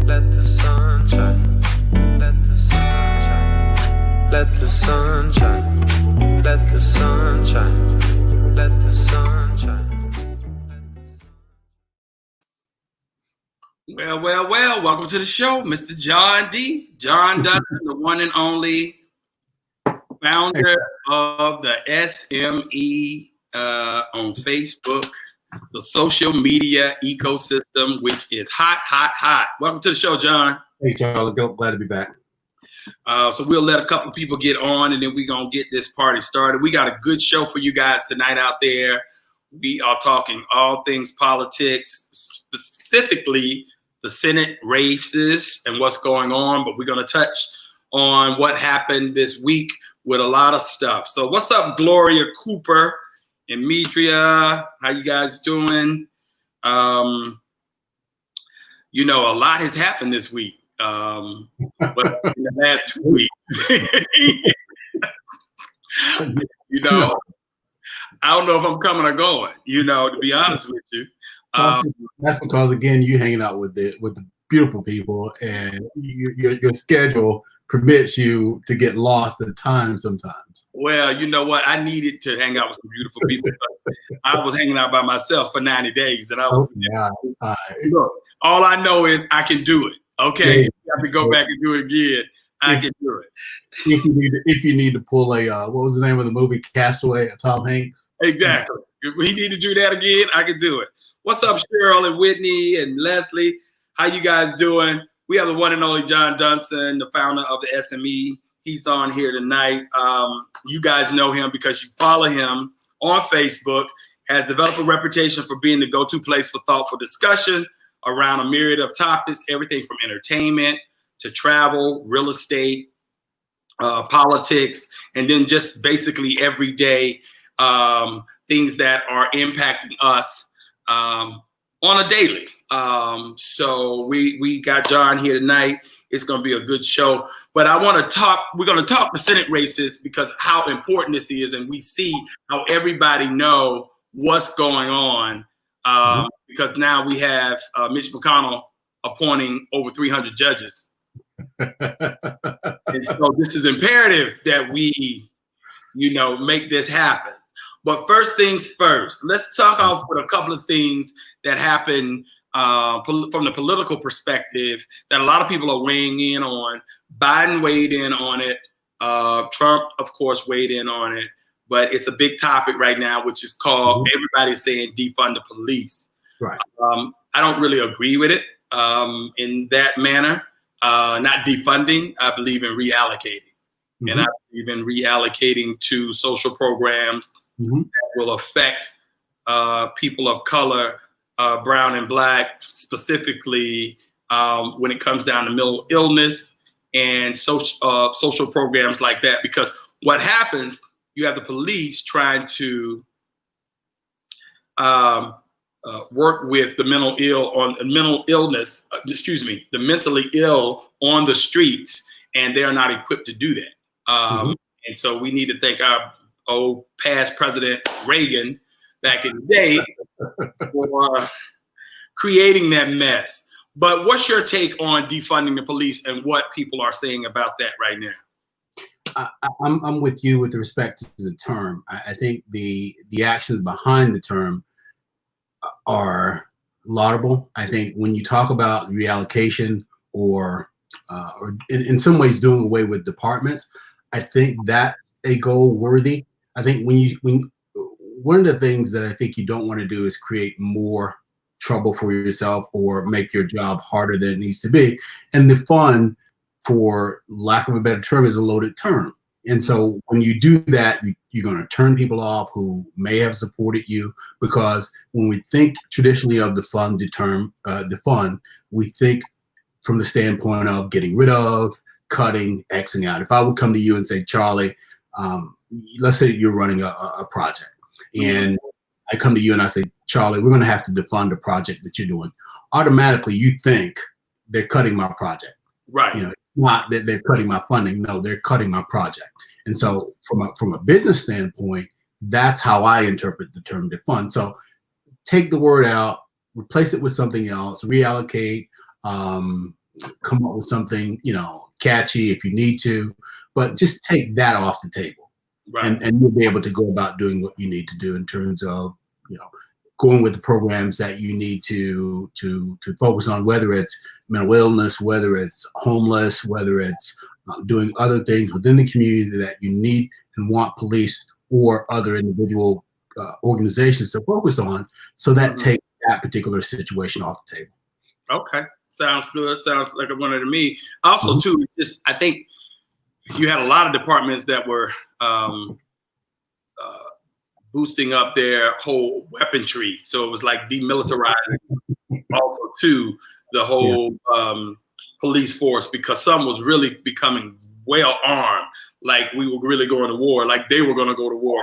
Let the sun shine. Let the sun shine. Let the sun shine. Let the sun shine. Let the sun shine. Well. Welcome to the show, Mr. John D. John Dunson, the one and only founder of the SME on Facebook, the social media ecosystem, which is hot. Welcome to the show, John. Hey, Charlie. Glad to be back. So we'll let a couple people get on, and then we're going to get this party started. We got a good show for you guys tonight out there. We are talking all things politics, specifically the Senate races and what's going on, but we're going to touch on what happened this week with a lot of stuff. So what's up, Gloria Cooper and Medria? How you guys doing? A lot has happened this week. But in the last 2 weeks, I don't know if I'm coming or going, to be honest with you. That's because, again, you're hanging out with the beautiful people, and your schedule permits you to get lost in time sometimes. Well, you know what? I needed to hang out with some beautiful people. I was hanging out by myself for 90 days, and I was. Look, all I know is I can do it. Okay, if I have to go back and do it again, I can do it. If you need to pull a what was the name of the movie, Castaway, Tom Hanks? Exactly. If we need to do that again, I can do it. What's up, Cheryl and Whitney and Leslie? How you guys doing? We have the one and only John Dunson, the founder of the SME. He's on here tonight. You guys know him because you follow him on Facebook. Has developed a reputation for being the go-to place for thoughtful discussion around a myriad of topics, everything from entertainment to travel, real estate, politics, and then just basically everyday things that are impacting us on a daily. So we got John here tonight. It's going to be a good show. But we're going to talk the Senate races because how important this is, and we see how everybody know what's going on. Because now we have Mitch McConnell appointing over 300 judges. And so this is imperative that we, make this happen. But first things first, let's talk off with a couple of things that happened from the political perspective that a lot of people are weighing in on. Biden weighed in on it. Trump, of course, weighed in on it. But it's a big topic right now, which is called, everybody's saying defund the police. Right. I don't really agree with it in that manner. Not defunding, I believe in reallocating. And I believe in reallocating to social programs that will affect people of color, brown and black, specifically when it comes down to mental illness and social programs like that. Because what happens, you have the police trying to work with the mentally ill on the streets, and they're not equipped to do that. And so we need to thank our old past President Reagan back in the day for creating that mess. But what's your take on defunding the police and what people are saying about that right now? I'm with you with respect to the term. I think the actions behind the term are laudable. I think when you talk about reallocation or in some ways doing away with departments, I think that's a goal worthy. I think when one of the things that I think you don't want to do is create more trouble for yourself or make your job harder than it needs to be. And the fun, for lack of a better term, is a loaded term. And so when you do that, you're going to turn people off who may have supported you, because when we think traditionally of the fund, we think from the standpoint of getting rid of, cutting, Xing out. If I would come to you and say, Charlie, let's say you're running a project, and I come to you and I say, Charlie, we're going to have to defund the project that you're doing. Automatically, you think they're cutting my project. Right. Not that they're cutting my funding. No, they're cutting my project. And so from a business standpoint, that's how I interpret the term defund. So take the word out, replace it with something else, reallocate, come up with something, catchy if you need to, but just take that off the table. Right. And you'll be able to go about doing what you need to do in terms of, going with the programs that you need to focus on, whether it's mental illness, whether it's homeless, whether it's doing other things within the community that you need and want police or other individual organizations to focus on, so that takes that particular situation off the table. Okay, sounds good. Sounds like one of me. Also, too, just I think you had a lot of departments that were boosting up their whole weaponry, so it was like demilitarizing. Also, too, the whole police force, because some was really becoming well armed, like we were really going to war, like they were going to go to war.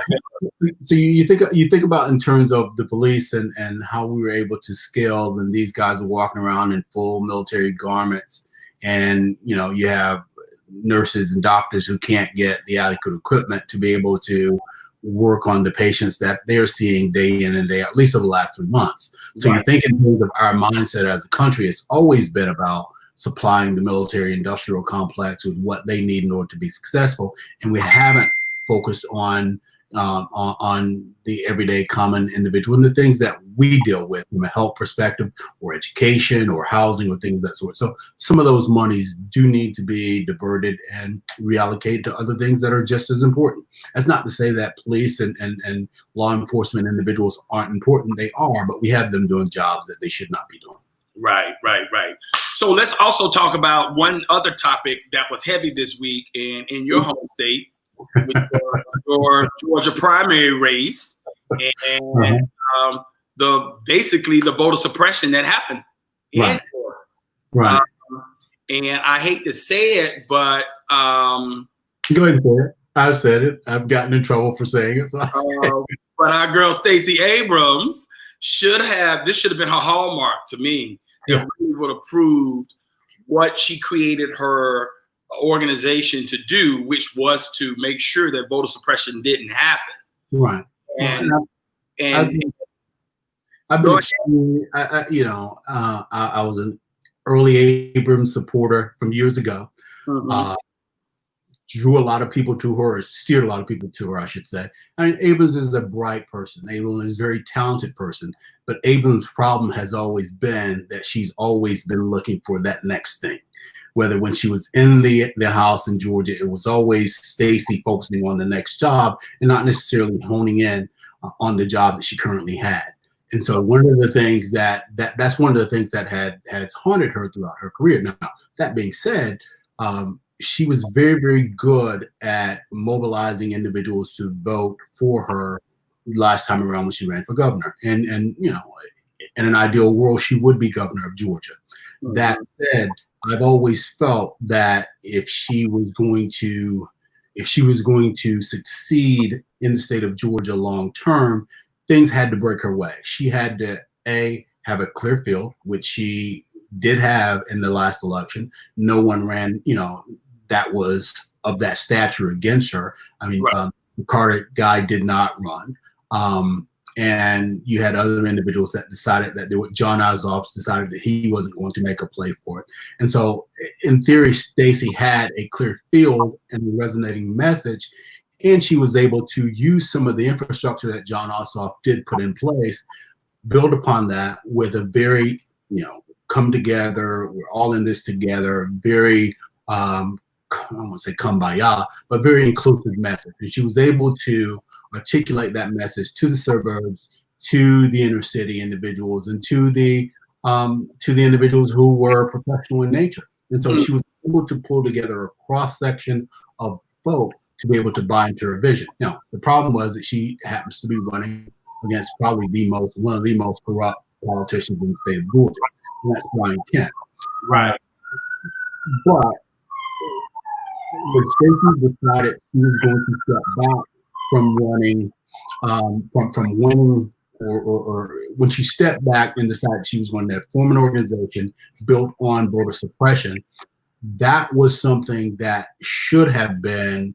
So you think about in terms of the police and how we were able to scale, and these guys are walking around in full military garments, and you have nurses and doctors who can't get the adequate equipment to be able to work on the patients that they're seeing day in and day out, at least over the last 3 months. So you think in terms of our mindset as a country, it's always been about supplying the military industrial complex with what they need in order to be successful, and we haven't focused on the everyday common individual and the things that we deal with from a health perspective or education or housing or things of that sort. So some of those monies do need to be diverted and reallocated to other things that are just as important. That's not to say that police and law enforcement individuals aren't important. They are, but we have them doing jobs that they should not be doing. Right. So let's also talk about one other topic that was heavy this week in your home state, with your Georgia primary race, and basically the voter suppression that happened in Georgia. Right. And I hate to say it, but go ahead and say it. I've said it. I've gotten in trouble for saying it. So but our girl Stacey Abrams should have been her hallmark to me. It really would have proved what she created her organization to do, which was to make sure that voter suppression didn't happen. Right. And I've been I was an early Abrams supporter from years ago. Drew a lot of people to her, or steered a lot of people to her, I should say. I mean, Abrams is a bright person. Abrams is a very talented person. But Abrams' problem has always been that she's always been looking for that next thing. Whether when she was in the House in Georgia, it was always Stacey focusing on the next job and not necessarily honing in on the job that she currently had. And so one of the things that's one of the things that has haunted her throughout her career. Now, that being said, she was very, very good at mobilizing individuals to vote for her last time around when she ran for governor. And in an ideal world, she would be governor of Georgia. That said, I've always felt that if she was going to succeed in the state of Georgia long term, things had to break her way. She had to have a clear field, which she did have in the last election. No one ran, that was of that stature against her. I mean, the Carter guy did not run. And you had other individuals that decided that John Ossoff decided that he wasn't going to make a play for it. And so in theory, Stacey had a clear field and a resonating message, and she was able to use some of the infrastructure that John Ossoff did put in place, build upon that with a very, come together, we're all in this together, very, I don't want to say kumbaya, but very inclusive message. And she was able to articulate that message to the suburbs, to the inner city individuals, and to the individuals who were professional in nature. And so she was able to pull together a cross section of folk to be able to buy into her vision. Now, the problem was that she happens to be running against probably one of the most corrupt politicians in the state of Georgia, and that's Brian Kemp. Right. But when Stacey decided she was going to step back from running, from winning, or when she stepped back and decided she was going to form an organization built on voter suppression, that was something that should have been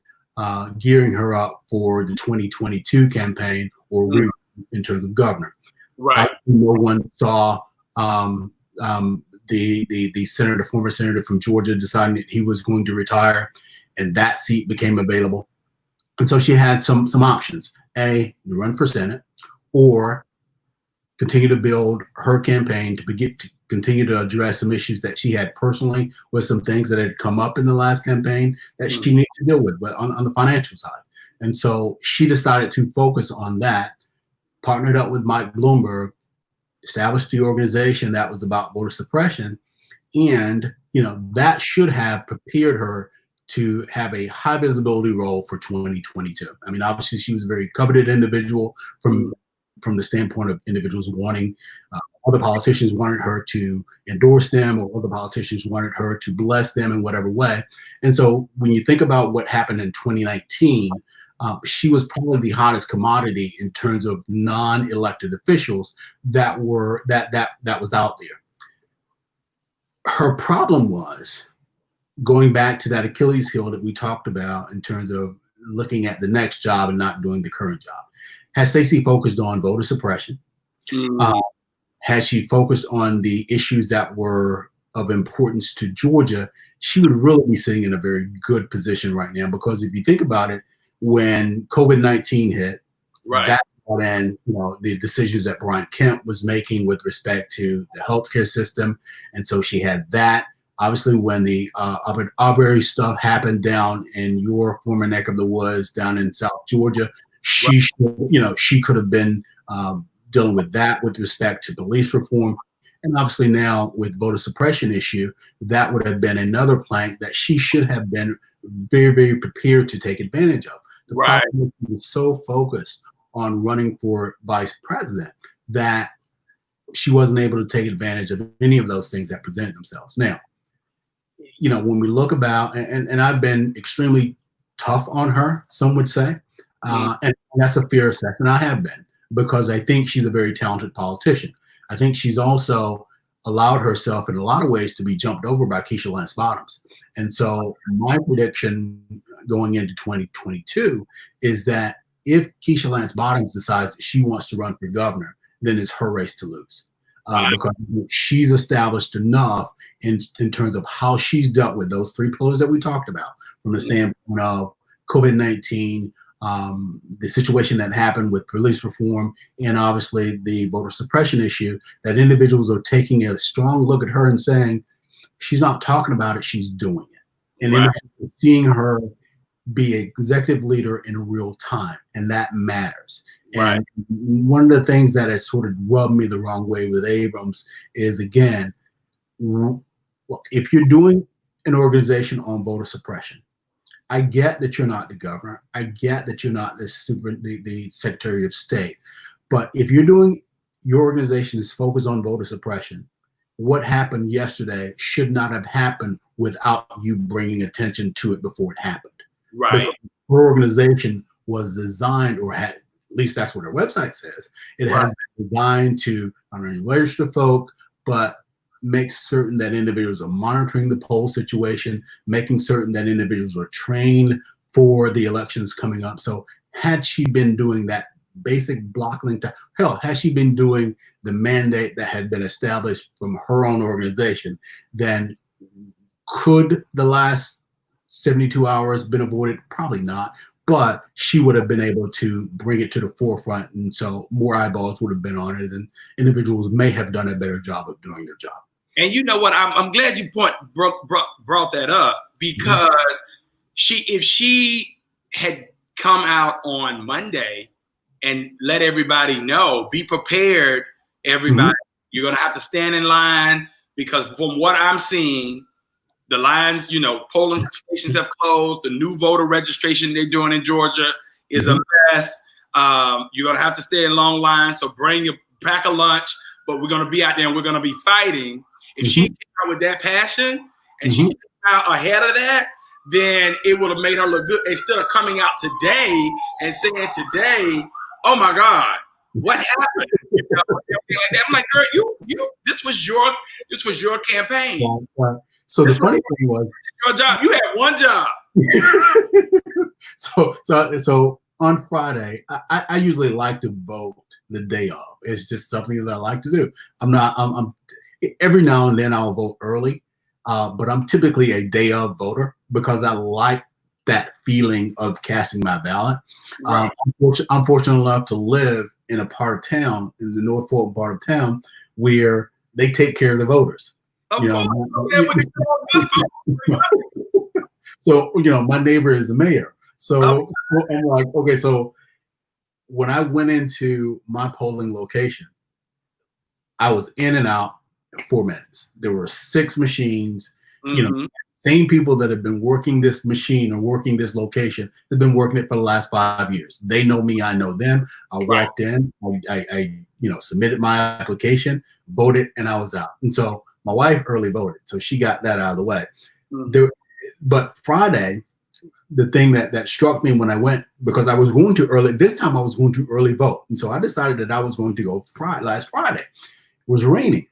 gearing her up for the 2022 campaign or in terms of governor. Right. No one saw the senator, former senator from Georgia, deciding that he was going to retire, and that seat became available. And so she had some options: A, to run for Senate, or continue to build her campaign to continue to address some issues that she had personally with some things that had come up in the last campaign that she needed to deal with, but on the financial side. And so she decided to focus on that, partnered up with Mike Bloomberg, established the organization that was about voter suppression. And, that should have prepared her to have a high visibility role for 2022. I mean, obviously she was a very coveted individual from the standpoint of individuals wanting, other politicians wanted her to endorse them, or other politicians wanted her to bless them in whatever way. And so when you think about what happened in 2019, she was probably the hottest commodity in terms of non-elected officials that was out there. Her problem was going back to that Achilles heel that we talked about in terms of looking at the next job and not doing the current job. Has Stacey focused on voter suppression? Has she focused on the issues that were of importance to Georgia? She would really be sitting in a very good position right now, because if you think about it, when COVID-19 hit, that brought in the decisions that Brian Kemp was making with respect to the healthcare system, and so she had that. Obviously, when the Arbery stuff happened down in your former neck of the woods down in South Georgia, she could have been dealing with that with respect to police reform. And obviously now with voter suppression issue, that would have been another plank that she should have been very, very prepared to take advantage of. The problem is she was so focused on running for vice president that she wasn't able to take advantage of any of those things that presented themselves. Now, when we look about, and I've been extremely tough on her, some would say, and that's a fair assessment. I have been, because I think she's a very talented politician. I think she's also allowed herself in a lot of ways to be jumped over by Keisha Lance Bottoms. And so my prediction going into 2022 is that if Keisha Lance Bottoms decides that she wants to run for governor, then it's her race to lose. Because she's established enough in terms of how she's dealt with those three pillars that we talked about, from the standpoint of COVID-19, the situation that happened with police reform, and obviously the voter suppression issue, that individuals are taking a strong look at her and saying, she's not talking about it, she's doing it. And then seeing her be an executive leader in real time, and that matters. And one of the things that has sort of rubbed me the wrong way with Abrams is, again, if you're doing an organization on voter suppression, I get that you're not the governor. I get that you're not the Secretary of State. But if you're doing, your organization is focused on voter suppression, what happened yesterday should not have happened without you bringing attention to it before it happened. Because her organization was designed, or had, at least that's what her website says, it has been designed to not only register folk, but make certain that individuals are monitoring the poll situation, making certain that individuals are trained for the elections coming up. So had she been doing that basic blocking, had she been doing the mandate that had been established from her own organization, then could the last 72 hours been avoided? Probably not, but she would have been able to bring it to the forefront, and so more eyeballs would have been on it, and individuals may have done a better job of doing their job. And you know what? I'm glad you brought that up, because if she had come out on Monday and let everybody know, be prepared, everybody, you're gonna have to stand in line, because from what I'm seeing, the lines, polling stations have closed. The new voter registration they're doing in Georgia is a mess. You're gonna have to stay in long lines, so bring your pack of lunch. But we're gonna be out there and we're gonna be fighting. If she came out with that passion and she came out ahead of that, then it would have made her look good. Instead of coming out today and saying today, "Oh my God, what happened?" I'm like, girl, you. This was your campaign. So the funny thing was, your job. You had one job. So on Friday, I usually like to vote the day of. It's just something that I like to do. every now and then I'll vote early, but I'm typically a day of voter because I like that feeling of casting my ballot. Right. I'm fortunate enough to live in a part of town, in the North Fulton part of town, where they take care of the voters. Of You course. know, Okay, well, so my neighbor is the mayor. So I'm like, okay, so when I went into my polling location, I was in and out in 4 minutes. There were 6 machines. Mhm. Same people that have been working this machine or working this location have been working it for the last 5 years. They know me, I know them. I walked in, I submitted my application, voted, and I was out. And so my wife early voted, so she got that out of the way. Mhm. But Friday, the thing that struck me when I went, because I was going to early, this time I was going to early vote. And so I decided that I was going to go last Friday. It was raining.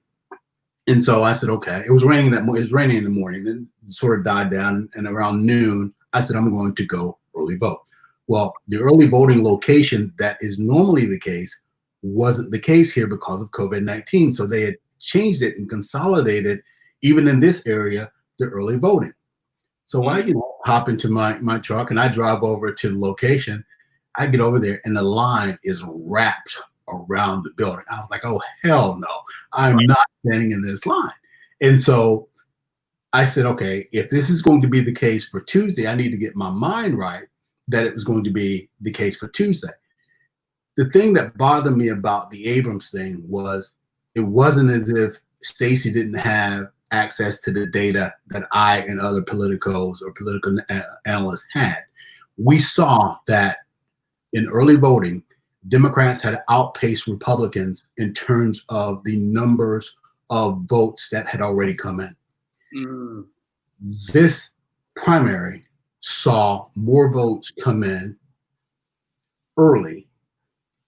And so I said, okay, it was raining it was raining in the morning, then it sort of died down. And around noon, I said, I'm going to go early vote. Well, the early voting location that is normally the case wasn't the case here because of COVID-19. So they had changed it and consolidated, even in this area, the early voting. So I, hop into my truck and I drive over to the location. I get over there and the line is wrapped around the building. I was like, oh, hell no, I'm not standing in this line. And so I said, okay, if this is going to be the case for Tuesday, I need to get my mind right that it was going to be the case for Tuesday. The thing that bothered me about the Abrams thing was it wasn't as if Stacey didn't have access to the data that I and other politicos or political analysts had. We saw that in early voting, Democrats had outpaced Republicans in terms of the numbers of votes that had already come in. Mm. This primary saw more votes come in early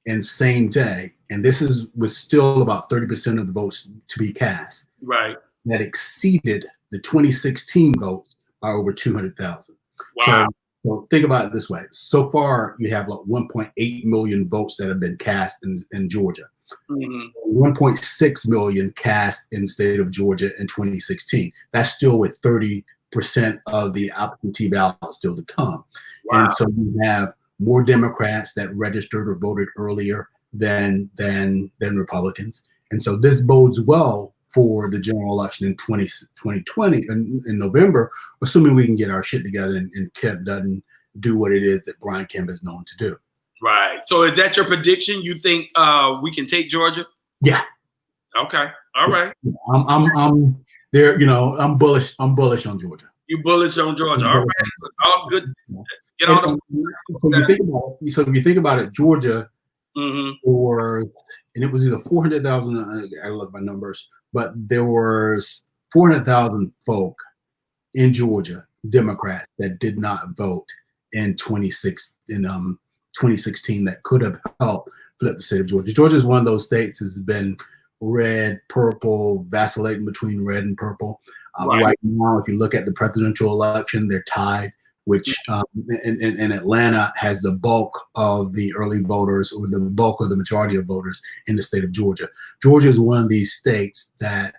and same day, and this is with still about 30% of the votes to be cast. Right. That exceeded the 2016 votes by over 200,000. Wow. So think about it this way. So far, you have like 1.8 million votes that have been cast in Georgia. Mm-hmm. 1.6 million cast in the state of Georgia in 2016. That's still with 30% of the absentee ballot still to come. Wow. And so you have more Democrats that registered or voted earlier than Republicans. And so this bodes well for the general election in 2020 in November, assuming we can get our shit together and Kemp doesn't do what it is that Brian Kemp is known to do. Right. So is that your prediction? You think we can take Georgia? Yeah. Okay. All right. I'm there. I'm bullish. I'm bullish on Georgia. You bullish on Georgia. All right. All good. Get on the. So if you think about it, Georgia, and it was either 400,000. I look at my numbers, but there was 400,000 folk in Georgia, Democrats, that did not vote in 2016 that could have helped flip the state of Georgia. Georgia is one of those states that's been red, purple, vacillating between red and purple. Right now, if you look at the presidential election, they're tied, which in Atlanta has the bulk of the early voters or the bulk of the majority of voters in the state of Georgia. Georgia is one of these states that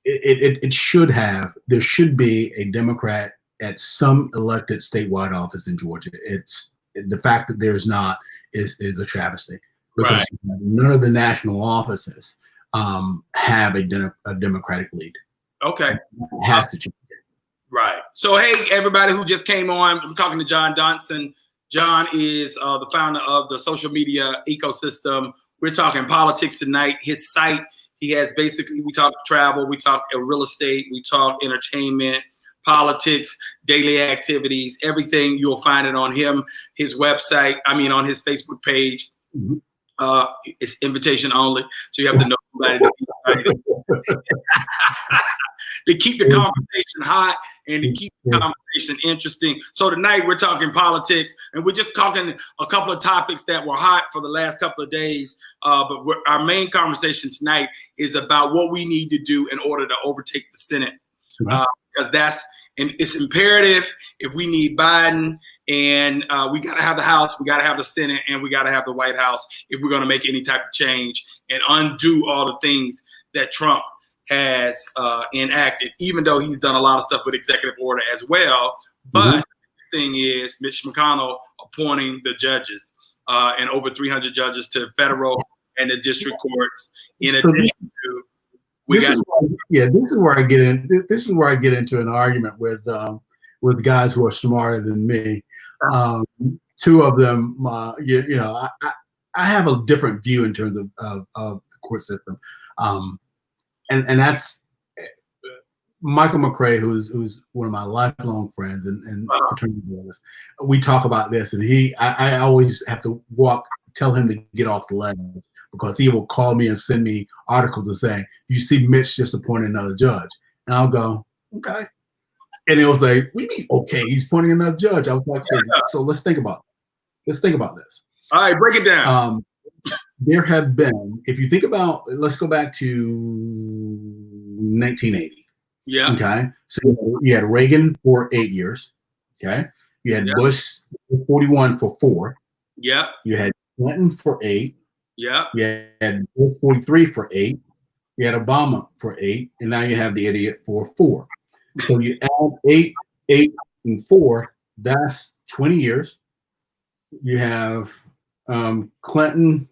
it should have, there should be a Democrat at some elected statewide office in Georgia. It's the fact that there's not is a travesty because none of the national offices have a Democratic lead. Okay. It has to change. Right. So, hey, everybody who just came on, I'm talking to John Dunson. John is the founder of the social media ecosystem. We're talking politics tonight. His site, he has basically, we talk travel, we talk real estate, we talk entertainment, politics, daily activities, everything. You'll find it on him, his website, on his Facebook page. Mm-hmm. It's invitation only, so you have to know somebody to be invited. To keep the conversation hot and to keep the conversation interesting. So tonight we're talking politics, and we're just talking a couple of topics that were hot for the last couple of days. But our main conversation tonight is about what we need to do in order to overtake the Senate, because it's imperative if we need Biden, and we got to have the House, we got to have the Senate, and we got to have the White House if we're going to make any type of change and undo all the things that Trump has enacted, even though he's done a lot of stuff with executive order as well. But the thing is, Mitch McConnell appointing the judges and over 300 judges to federal and the district courts. In addition to, this is where I get in. This is where I get into an argument with guys who are smarter than me. Two of them, I have a different view in terms of the court system, and that's Michael McCrae, who's one of my lifelong friends and fraternity brothers. We talk about this, and I always have to tell him to get off the ledge, because he will call me and send me articles and say, "You see, Mitch just appointed another judge," and I'll go, "Okay," and he'll say, "What do you mean, okay? He's appointing another judge." I was like, "So let's think about this. All right, break it down. There have been, if you think about, let's go back to 1980. Yeah. Okay. So you had Reagan for 8 years. Okay. You had Bush 41 for 4. Yeah. You had Clinton for 8. Yeah. You had Bush 43 for 8. You had Obama for 8, and now you have the idiot for 4. So you add 8, and 4. That's 20 years. You have Clinton.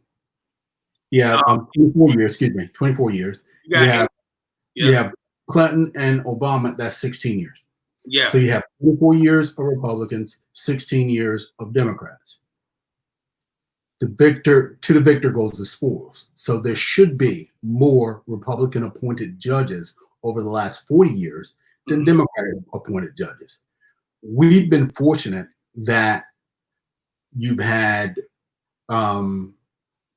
Yeah, 24 years. Excuse me, 24 years. You have Clinton and Obama. That's 16 years. Yeah. So you have 24 years of Republicans, 16 years of Democrats. To the victor goes the spoils. So there should be more Republican appointed judges over the last 40 years than Democratic appointed judges. We've been fortunate that you've had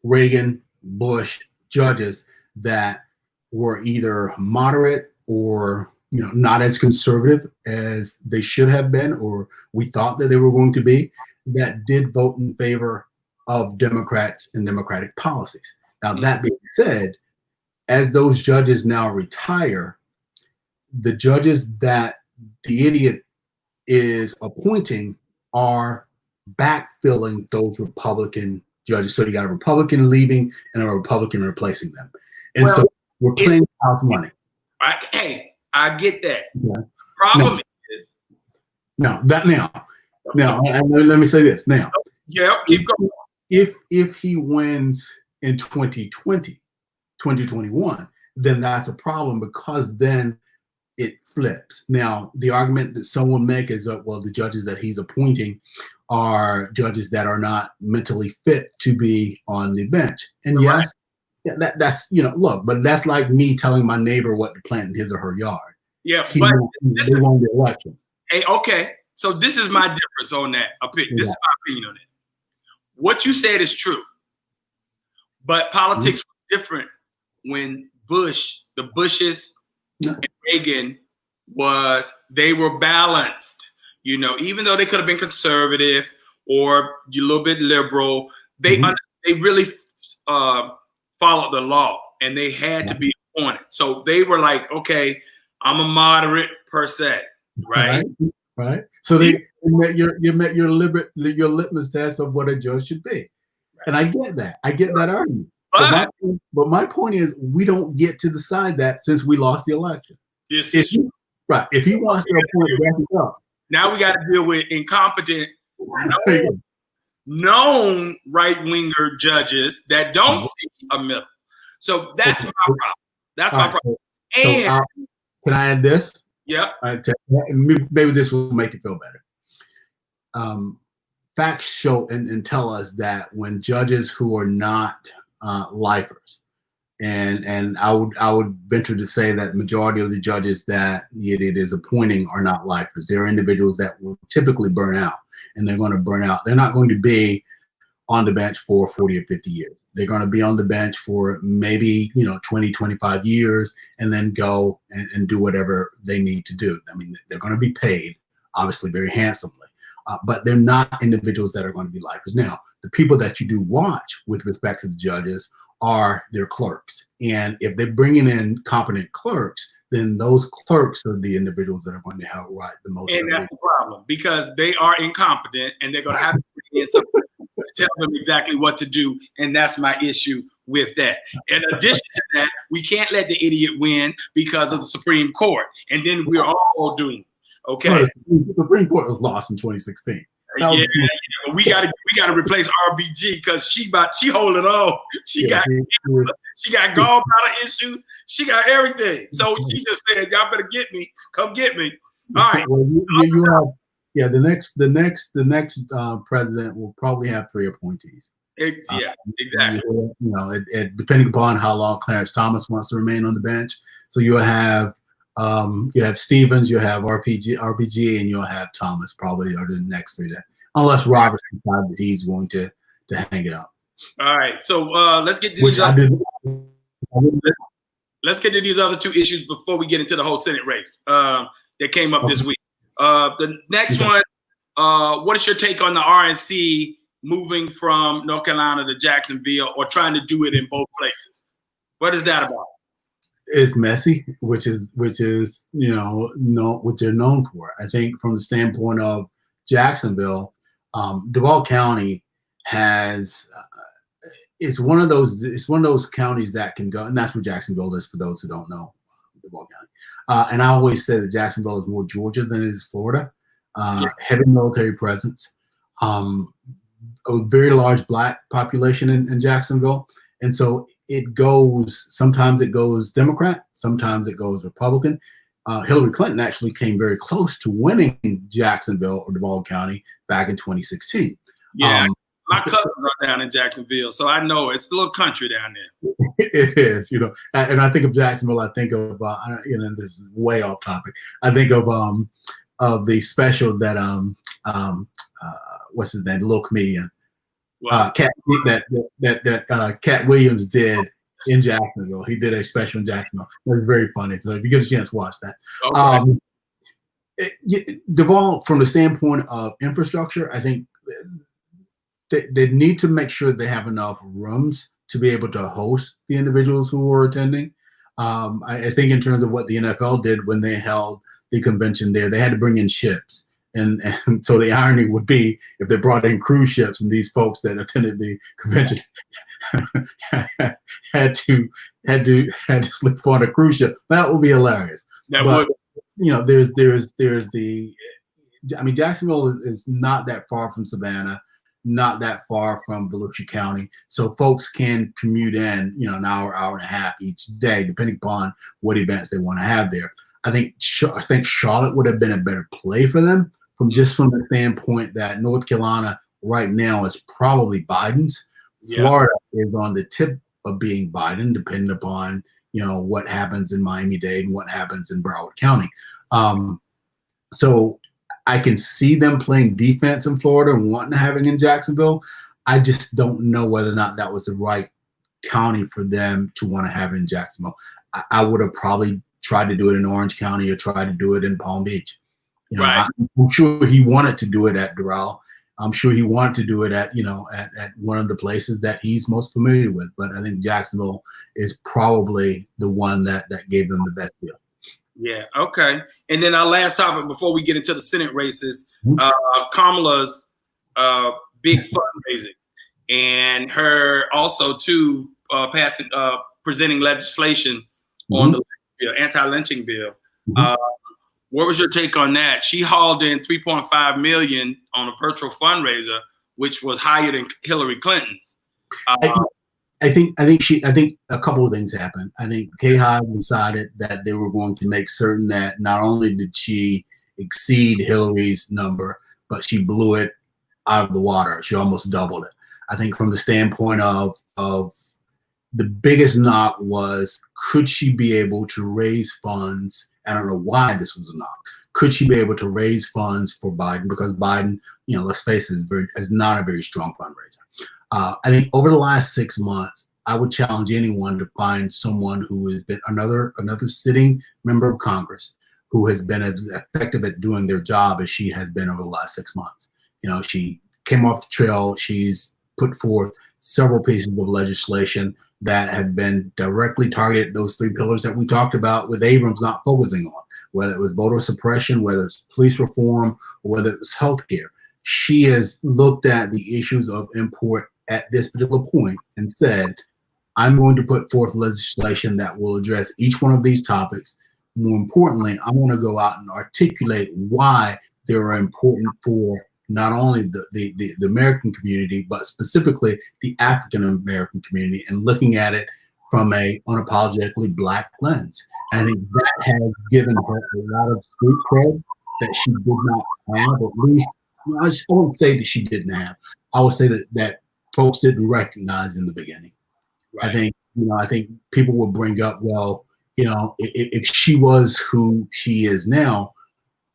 Reagan, Bush judges that were either moderate or not as conservative as they should have been, or we thought that they were going to be, that did vote in favor of Democrats and Democratic policies. Now, that being said, as those judges now retire, the judges that the idiot is appointing are backfilling those Republican judges. So you got a Republican leaving and a Republican replacing them. And so we're playing house money. I get that. Yeah. Problem is let me say this now. Yeah, keep going. If he wins in 2021, then that's a problem, because then it flips. Now, the argument that someone make is that, well, the judges that he's appointing are judges that are not mentally fit to be on the bench. And yes, that's look, but that's like me telling my neighbor what to plant in his or her yard. Yeah, they won the election. Hey, okay. So this is my difference on that. This is my opinion on it. What you said is true, but politics was different when the Bushes and Reagan they were balanced. Even though they could have been conservative or a little bit liberal, they really followed the law, and they had to be appointed. So they were like, okay, I'm a moderate per se, right? Right. So you met your litmus test of what a judge should be, and I get that. I get that argument. But my point is, we don't get to decide that since we lost the election. If he wants to appoint up. Now we got to deal with incompetent, known right-winger judges that don't see a middle. So that's my problem. That's my problem. And can I add this? Yeah. Maybe this will make it feel better. Facts show and tell us that when judges who are not lifers, and I would venture to say that majority of the judges that it is appointing are not lifers. They're individuals that will typically burn out, and they're going to burn out. They're not going to be on the bench for 40 or 50 years. They're going to be on the bench for maybe 20, 25 years, and then go and do whatever they need to do. I mean, they're going to be paid, obviously, very handsomely, but they're not individuals that are going to be lifers. Now, the people that you do watch with respect to the judges are their clerks. And if they're bringing in competent clerks, then those clerks are the individuals that are going to help write the most. And that's the problem, because they are incompetent, and they're going to have to bring in someone to tell them exactly what to do. And that's my issue with that. In addition to that, we can't let the idiot win because of the Supreme Court, and then we're all doomed. Okay. No, the Supreme Court was lost in 2016. Yeah, we gotta replace RBG because she holding on. She got gallbladder issues. She got everything. So she just said, "Y'all better get me. Come get me." All right. Well, you have the next president will probably have 3 appointees. Yeah, exactly. You know, it depending upon how long Clarence Thomas wants to remain on the bench. So you have Stevens, you have RBG, and you'll have Thomas probably are the next 3 days, unless Roberts decides that he's going to hang it up. All right, so let's get to let's get to these other 2 issues before we get into the whole Senate race that came up this week. The next one, what is your take on the RNC moving from North Carolina to Jacksonville, or trying to do it in both places? What is that about? It's messy, which is what they're known for. I think from the standpoint of Jacksonville, Duval County has it's one of those counties that can go, and that's where Jacksonville is for those who don't know Duval County. And I always say that Jacksonville is more Georgia than it is Florida. Heavy military presence, a very large Black population in Jacksonville, and so sometimes it goes Democrat, sometimes it goes Republican. Hillary Clinton actually came very close to winning Jacksonville or Duval County back in 2016. Yeah, my cousins are down in Jacksonville, so I know it's a little country down there. It is, and I think of Jacksonville. I think of this is way off topic. I think of the special that what's his name, the little comedian. Wow. Cat Williams did in Jacksonville. He did a special in Jacksonville. It was very funny. So if you get a chance, watch that. Okay. Duval, from the standpoint of infrastructure, I think they need to make sure they have enough rooms to be able to host the individuals who are attending. I think in terms of what the NFL did when they held the convention there, they had to bring in ships. And so the irony would be if they brought in cruise ships and these folks that attended the convention had to slip on a cruise ship. That would be hilarious. But Jacksonville is not that far from Savannah, not that far from Volusia County. So folks can commute in, an hour, hour and a half each day, depending upon what events they want to have there. I think Charlotte would have been a better play for them from the standpoint that North Carolina right now is probably Biden's. Yeah. Florida is on the tip of being Biden, depending upon, what happens in Miami-Dade and what happens in Broward County. So I can see them playing defense in Florida and wanting to have it in Jacksonville. I just don't know whether or not that was the right county for them to want to have it in Jacksonville. I would have probably tried to do it in Orange County or tried to do it in Palm Beach. Right. I'm sure he wanted to do it at Doral. I'm sure he wanted to do it at one of the places that he's most familiar with. But I think Jacksonville is probably the one that gave them the best deal. Yeah. Okay. And then our last topic before we get into the Senate races, Kamala's big fundraising, and her also too presenting legislation on the anti-lynching bill. What was your take on that? She hauled in $3.5 million on a virtual fundraiser, which was higher than Hillary Clinton's. I think a couple of things happened. I think KHI decided that they were going to make certain that not only did she exceed Hillary's number, but she blew it out of the water. She almost doubled it. I think from the standpoint of the biggest knock was, could she be able to raise funds? I don't know why this was a knock. Could she be able to raise funds for Biden? Because Biden, let's face it, is not a very strong fundraiser. I think over the last 6 months, I would challenge anyone to find someone who has been another sitting member of Congress who has been as effective at doing their job as she has been over the last 6 months. She came off the trail. She's put forth several pieces of legislation that have been directly targeted at those 3 pillars that we talked about, with Abrams not focusing on, whether it was voter suppression, whether it's police reform, or whether it was healthcare. She has looked at the issues of import at this particular point and said, I'm going to put forth legislation that will address each one of these topics. More importantly, I want to go out and articulate why they are important for not only the American community, but specifically the African American community, and looking at it from a unapologetically Black lens. And I think that has given her a lot of street cred that she did not have, at least, I won't say that she didn't have. I would say that folks didn't recognize in the beginning. Right. I think people will bring up, well, if she was who she is now,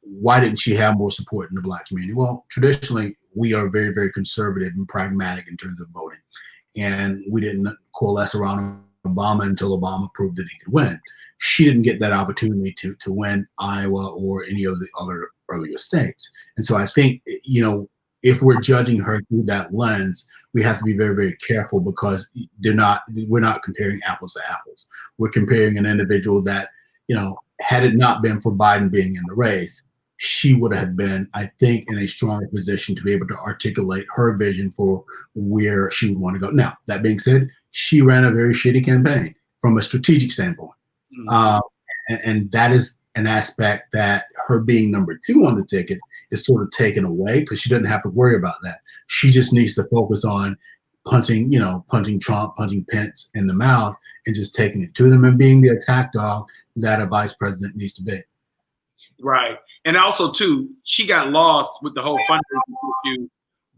why didn't she have more support in the Black community? Well, traditionally, we are very, very conservative and pragmatic in terms of voting. And we didn't coalesce around Obama until Obama proved that he could win. She didn't get that opportunity to win Iowa or any of the other earlier states. And so I think, if we're judging her through that lens, we have to be very, very careful, because we're not comparing apples to apples. We're comparing an individual that, had it not been for Biden being in the race, she would have been, I think, in a stronger position to be able to articulate her vision for where she would want to go. Now, that being said, she ran a very shitty campaign from a strategic standpoint. And that is an aspect that her being number 2 on the ticket is sort of taken away, because she doesn't have to worry about that. She just needs to focus on punching Trump, punching Pence in the mouth, and just taking it to them and being the attack dog that a vice president needs to be. Right. And also, too, she got lost with the whole fundraising issue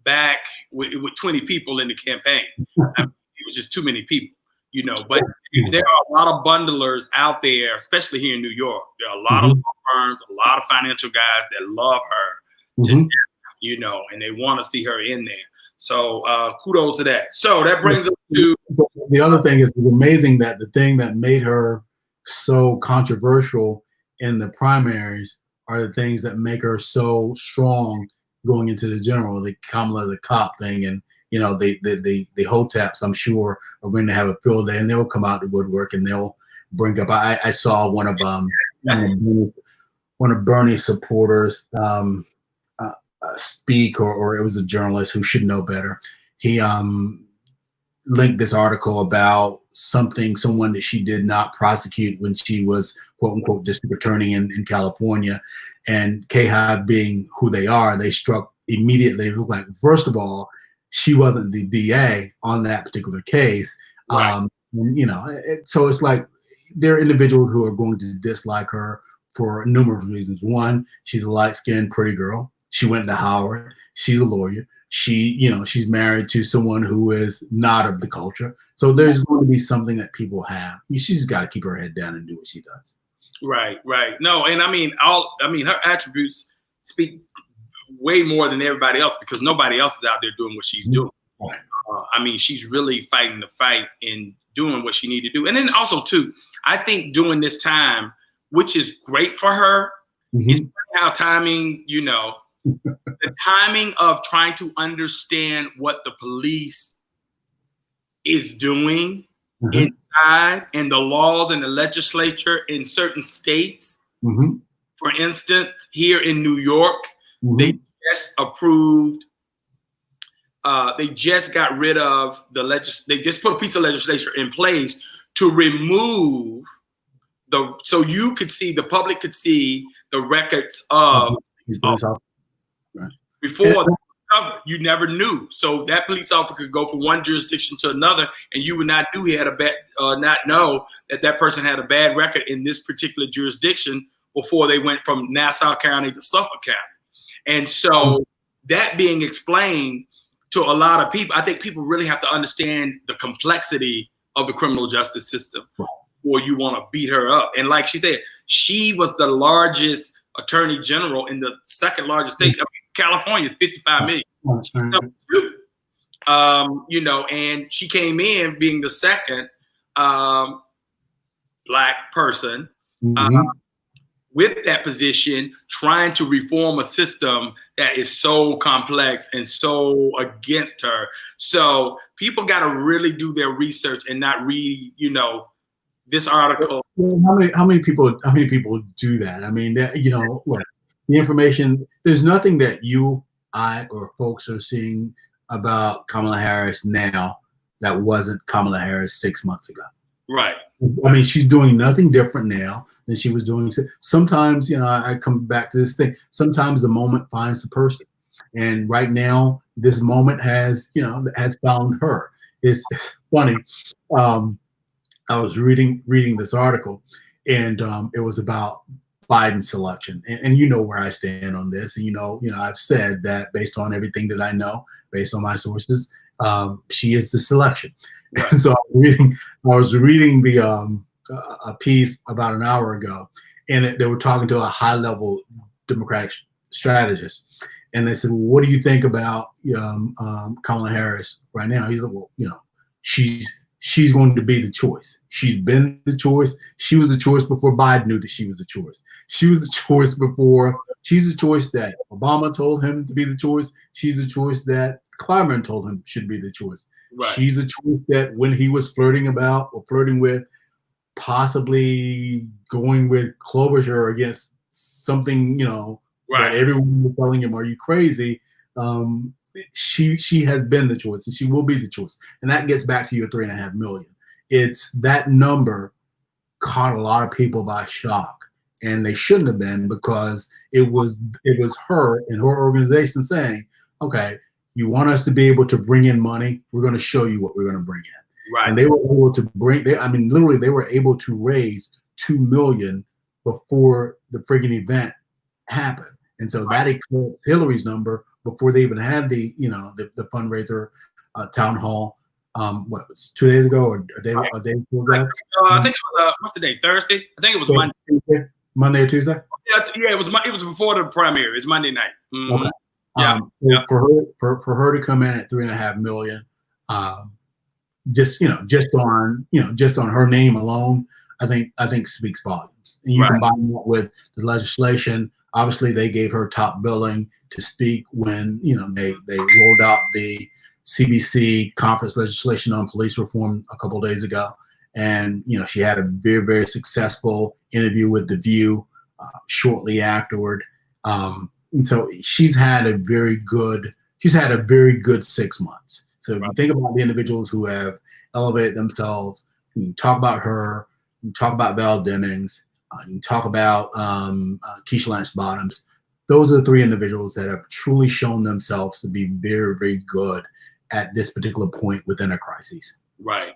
back with 20 people in the campaign. It was just too many people, but there are a lot of bundlers out there, especially here in New York. There are a lot of law firms, a lot of financial guys that love her to death, and they want to see her in there. So kudos to that. So that brings us to the other thing. Is amazing that the thing that made her so controversial in the primaries are the things that make her so strong going into the general. The Kamala the cop thing, and the Hotaps, I'm sure, are going to have a field day, and they'll come out the woodwork and they'll bring up. I saw one of Bernie's supporters speak, or it was a journalist who should know better. He linked this article about someone that she did not prosecute when she was quote unquote district attorney in California, and KHI being who they are, they struck immediately. Like, first of all, she wasn't the DA on that particular case. Right. So it's like there are individuals who are going to dislike her for numerous reasons. One, she's a light-skinned, pretty girl. She went to Howard. She's a lawyer. She's married to someone who is not of the culture. So there's going to be something that people have. She's got to keep her head down and do what she does. Right. No, and her attributes speak way more than everybody else, because nobody else is out there doing what she's doing. Right. She's really fighting the fight and doing what she need to do. And then also, too, I think during this time, which is great for her, is how timing, the timing of trying to understand what the police is doing inside, and the laws and the legislature in certain states. For instance, here in New York, they just approved, they just got rid of they just put a piece of legislation in place to remove so the public could see the records of before you never knew. So that police officer could go from one jurisdiction to another, and you would not know that person had a bad record in this particular jurisdiction before they went from Nassau County to Suffolk County. And so that being explained to a lot of people, I think people really have to understand the complexity of the criminal justice system before you want to beat her up. And like she said, she was the largest attorney general in the second largest state. California, 55 million. She's number 2. And she came in being the second Black person with that position, trying to reform a system that is so complex and so against her. So people got to really do their research and not read, this article. How many people do that? Look, the information, there's nothing that you, I, or folks are seeing about Kamala Harris now that wasn't Kamala Harris 6 months ago. Right. I mean, she's doing nothing different now than she was doing. Sometimes, you know, I come back to this thing. Sometimes the moment finds the person, and right now, this moment has, you know, has found her. It's funny. I was reading this article, and it was about Biden's selection, and you know where I stand on this, and you know, I've said that based on everything that I know, based on my sources, she is the selection. Right. So I was reading the a piece about an hour ago, and they were talking to a high-level Democratic strategist, and they said, well, "What do you think about Kamala Harris right now?" He's like, "Well, you know, she's going to be the choice. She's been the choice. She was the choice before Biden knew that she was the choice. She was the choice before. She's the choice that Obama told him to be the choice. She's the choice that Clyburn told him should be the choice. Right. She's the choice that when he was flirting with possibly going with Klobuchar against something, you know, right, that everyone was telling him, are you crazy? She has been the choice, and she will be the choice. And that gets back to your 3.5 million. It's that number caught a lot of people by shock, and they shouldn't have been, because it was her and her organization saying, okay, you want us to be able to bring in money, we're going to show you what we're going to bring in. Right. And they were able to literally they were able to raise $2 million before the friggin' event happened. And so that eclipsed Hillary's number before they even had the fundraiser town hall. What was 2 days ago or a day before that? I think it was what's the day? Thursday? I think it was Monday. Monday or Tuesday? Yeah, it was before the primary. It was Monday night. Mm-hmm. Okay. Yeah. For her to come in at 3.5 million, just on her name alone, I think speaks volumes. And you combine that with the legislation. Obviously, they gave her top billing to speak when they rolled out the CBC conference legislation on police reform a couple of days ago, and she had a very, very successful interview with The View shortly afterward. And so she's had a very good 6 months. So if you think about the individuals who have elevated themselves, you talk about her, you talk about Val Demings, you talk about Keisha Lance Bottoms. Those are the three individuals that have truly shown themselves to be very, very good at this particular point within a crisis. Right.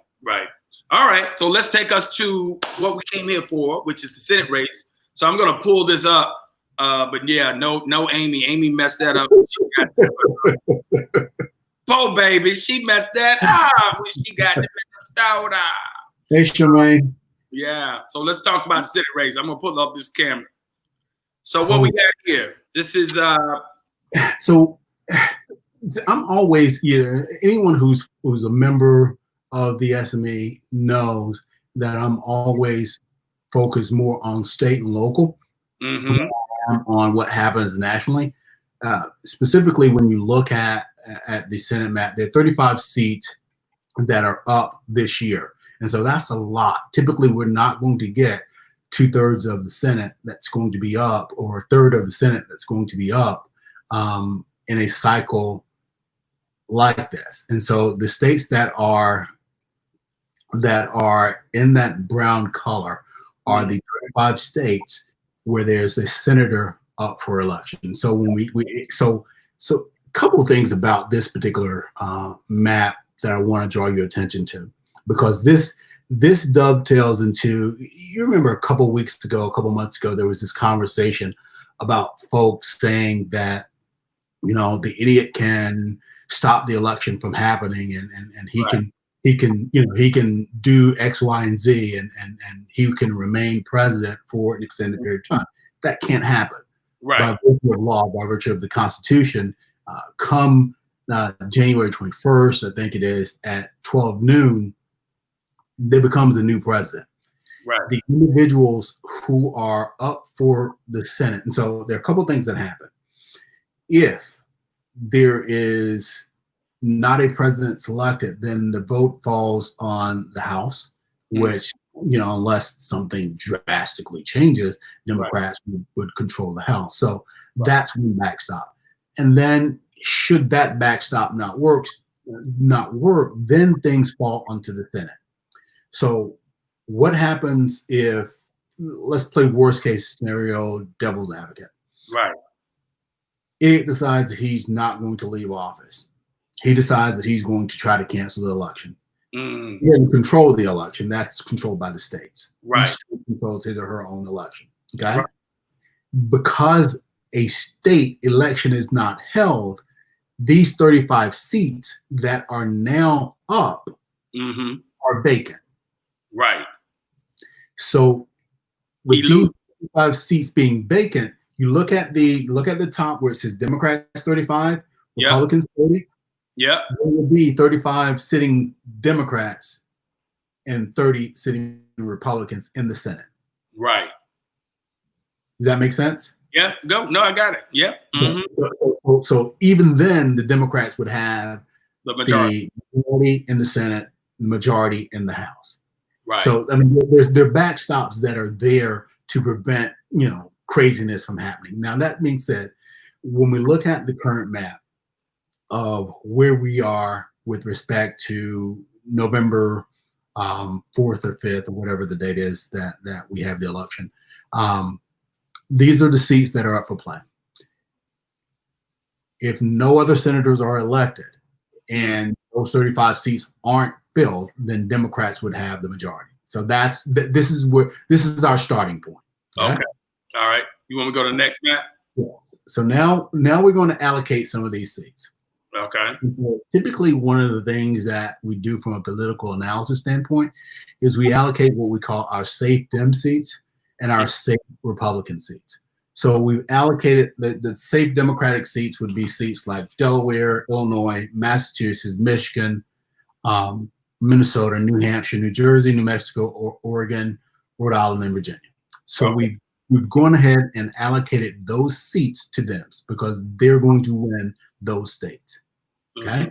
All right. So let's take us to what we came here for, which is the Senate race. So I'm going to pull this up. But yeah, no Amy. Amy messed that up. Poor baby, she messed that up when she got the Minnesota. Hey, Charmaine. Yeah. So let's talk about the Senate race. I'm gonna pull up this camera. So what we got here? This is So I'm always anyone who's a member of the SME knows that I'm always focused more on state and local. Mm-hmm. On what happens nationally. Specifically, when you look at the Senate map, there are 35 seats that are up this year. And so that's a lot. Typically, we're not going to get 2/3 of the Senate that's going to be up, or a third of the Senate that's going to be up in a cycle like this. And so the states that are in that brown color are the 35 states where there's a senator up for election. So when so a couple of things about this particular map that I want to draw your attention to, because this dovetails into, you remember a couple months ago, there was this conversation about folks saying that, the idiot can stop the election from happening, and he can he can do X, Y, and Z, and he can remain president for an extended period of time. That can't happen. Right. By virtue of law, by virtue of the Constitution, come January 21st, I think it is, at 12 noon, there becomes a new president. Right. The individuals who are up for the Senate, and so there are a couple of things that happen. If there is not a president selected, then the vote falls on the House, which, unless something drastically changes, Democrats would control the House. So that's one backstop. And then should that backstop not work, not work, then things fall onto the Senate. So what happens if, let's play worst case scenario, devil's advocate. Right. Idiot decides he's not going to leave office. He decides that he's going to try to cancel the election. Mm. He doesn't control the election. That's controlled by the states. Right. Each state controls his or her own election. Okay. Right. Because a state election is not held, these 35 seats that are now up are vacant. Right. So with these 35 seats being vacant, you look at the top where it says Democrats 35, Republicans 30. Yeah. There will be 35 sitting Democrats and 30 sitting Republicans in the Senate. Right. Does that make sense? Yeah. Go. No, I got it. Yeah. Mm-hmm. So even then, the Democrats would have the majority in the Senate, the majority in the House. Right. So I mean, there are backstops that are there to prevent craziness from happening. Now that being said, when we look at the current map of where we are with respect to November 4th or 5th or whatever the date is that we have the election, these are the seats that are up for play. If no other senators are elected and those 35 seats aren't filled, then Democrats would have the majority. So this is our starting point. Okay. All right. You want me to go to the next map? Yes. So now we're going to allocate some of these seats. Okay. Typically, one of the things that we do from a political analysis standpoint is we allocate what we call our safe Dem seats and our safe Republican seats. So we've allocated the safe Democratic seats would be seats like Delaware, Illinois, Massachusetts, Michigan, Minnesota, New Hampshire, New Jersey, New Mexico, Oregon, Rhode Island, and Virginia. So we've gone ahead and allocated those seats to Dems because they're going to win those states. Okay.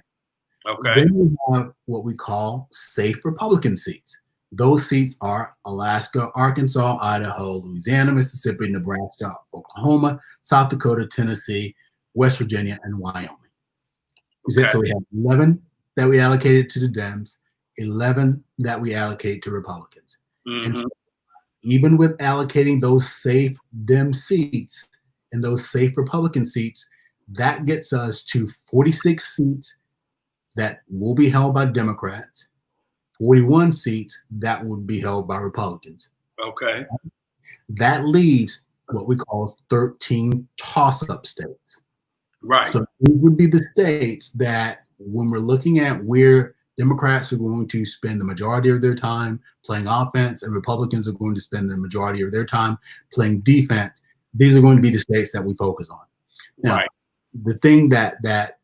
Okay. Then we have what we call safe Republican seats. Those seats are Alaska, Arkansas, Idaho, Louisiana, Mississippi, Nebraska, Oklahoma, South Dakota, Tennessee, West Virginia, and Wyoming. Okay. So we have 11 that we allocated to the Dems, 11 that we allocate to Republicans. And so even with allocating those safe Dem seats and those safe Republican seats, that gets us to 46 seats that will be held by Democrats, 41 seats that would be held by Republicans. Okay. That leaves what we call 13 toss-up states. Right. So these would be the states that when we're looking at where Democrats are going to spend the majority of their time playing offense and Republicans are going to spend the majority of their time playing defense, these are going to be the states that we focus on. Now, the thing that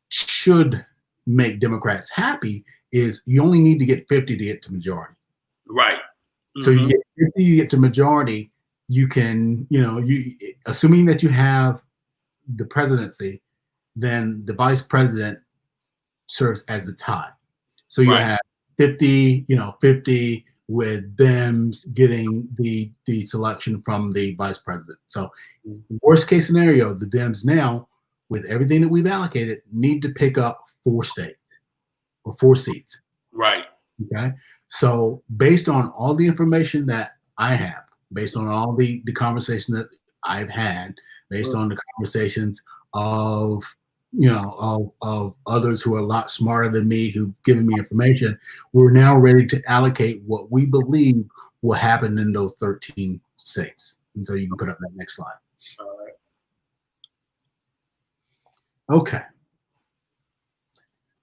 should make Democrats happy is you only need to get 50 to get to majority. Right. So you get 50, you get to majority, you can, assuming that you have the presidency, then the vice president serves as the tie. So you have 50, 50 with Dems getting the selection from the vice president. So worst case scenario, the Dems now, with everything that we've allocated, need to pick up 4 states or 4 seats. Right. Okay. So based on all the information that I have, based on all the conversation that I've had, based on the conversations of others who are a lot smarter than me, who've given me information, we're now ready to allocate what we believe will happen in those 13 states. And so you can put up that next slide. All right. Okay.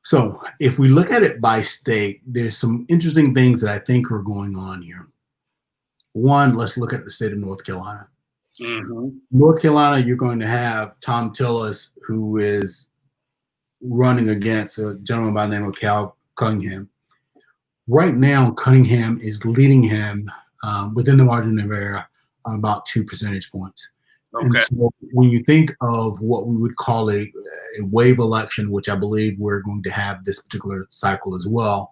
So if we look at it by state, there's some interesting things that I think are going on here. One, let's look at the state of North Carolina. North Carolina, you're going to have Tom Tillis, who is running against a gentleman by the name of Cal Cunningham. Right now, Cunningham is leading him within the margin of error about 2 percentage points. Okay. And so when you think of what we would call a wave election, which I believe we're going to have this particular cycle as well,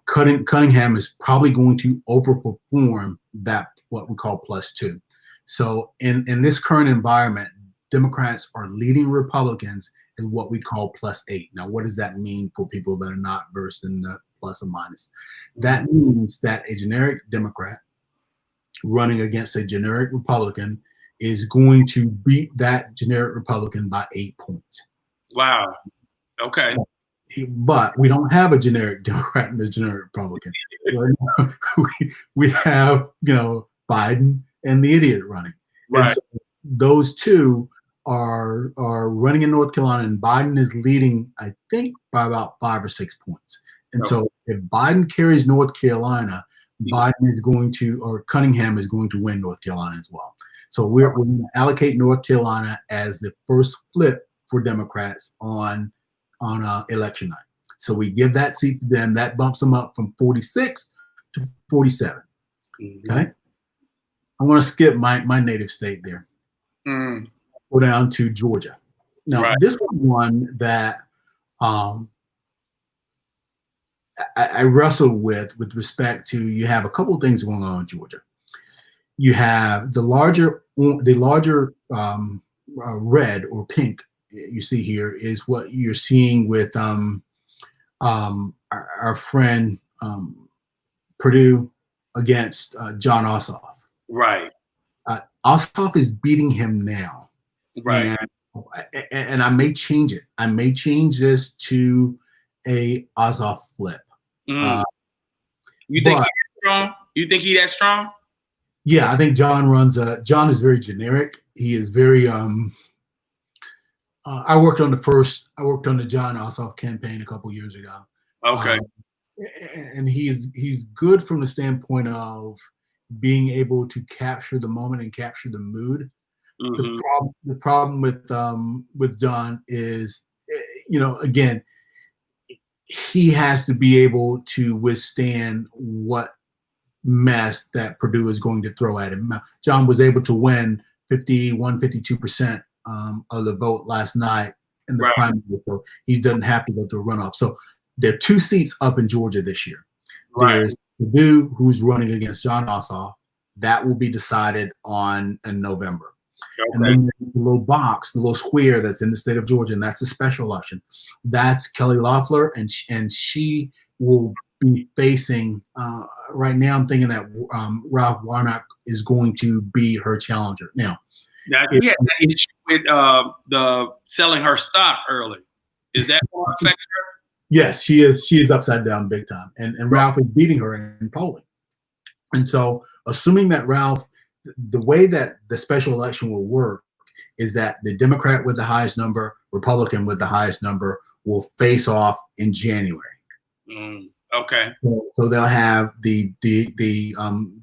Cunningham is probably going to overperform that, what we call +2. So in this current environment, Democrats are leading Republicans is what we call +8. Now, what does that mean for people that are not versed in the plus or minus? That means that a generic Democrat running against a generic Republican is going to beat that generic Republican by 8 points. Wow. Okay. So, but we don't have a generic Democrat and a generic Republican. we have, Biden and the idiot running. Right. And so those two are running in North Carolina, and Biden is leading, I think, by about 5 or 6 points. And so if Biden carries North Carolina, Biden is going to, or Cunningham is going to win North Carolina as well. So we're going to allocate North Carolina as the first flip for Democrats on election night. So we give that seat to them. That bumps them up from 46 to 47. Okay. I want to skip my native state there. Go down to Georgia. Now, this was one that I wrestled with respect to, you have a couple of things going on in Georgia. You have the larger red or pink you see here is what you're seeing with our friend Purdue against John Ossoff. Right. Ossoff is beating him now. Right. And I may change it. I may change this to a Ossoff flip. You think he's strong? You think he's that strong? Yeah, I think John is very generic. He is very I worked on the John Ossoff campaign a couple years ago. Okay. And he's good from the standpoint of being able to capture the moment and capture the mood. The problem with John is, again, he has to be able to withstand what mess that Purdue is going to throw at him. John was able to win 52% of the vote last night in the primary, so he doesn't have to go through a runoff. So there are 2 seats up in Georgia this year. There's Purdue, who's running against John Ossoff. That will be decided in November. And then the little box, the little square that's in the state of Georgia, and that's a special election. That's Kelly Loeffler, and she will be facing. Right now, I'm thinking that Ralph Warnock is going to be her challenger. Now, he had that issue with the selling her stock early. Is that going to affect her? Yes, she is. She is upside down big time, and Ralph is beating her in polling. And so, assuming that Ralph, the way that the special election will work is that the Democrat with the highest number, Republican with the highest number, will face off in January. Okay. So they'll have the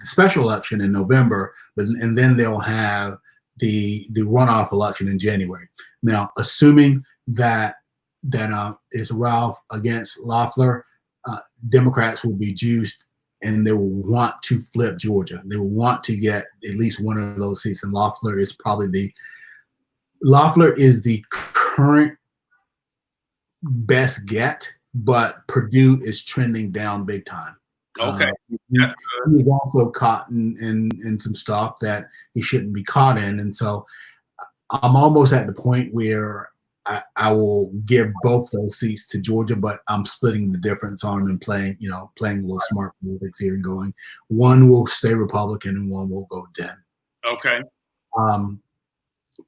special election in November, and then they'll have the runoff election in January. Now, assuming that is Ralph against Loeffler, Democrats will be juiced, and they will want to flip Georgia. They will want to get at least one of those seats, and Loeffler is the current best get, but Purdue is trending down big time. Okay. He's also caught in some stuff that he shouldn't be caught in. And so I'm almost at the point where I will give both those seats to Georgia, but I'm splitting the difference on them and playing a little smart politics here and going, one will stay Republican and one will go Dem. Okay.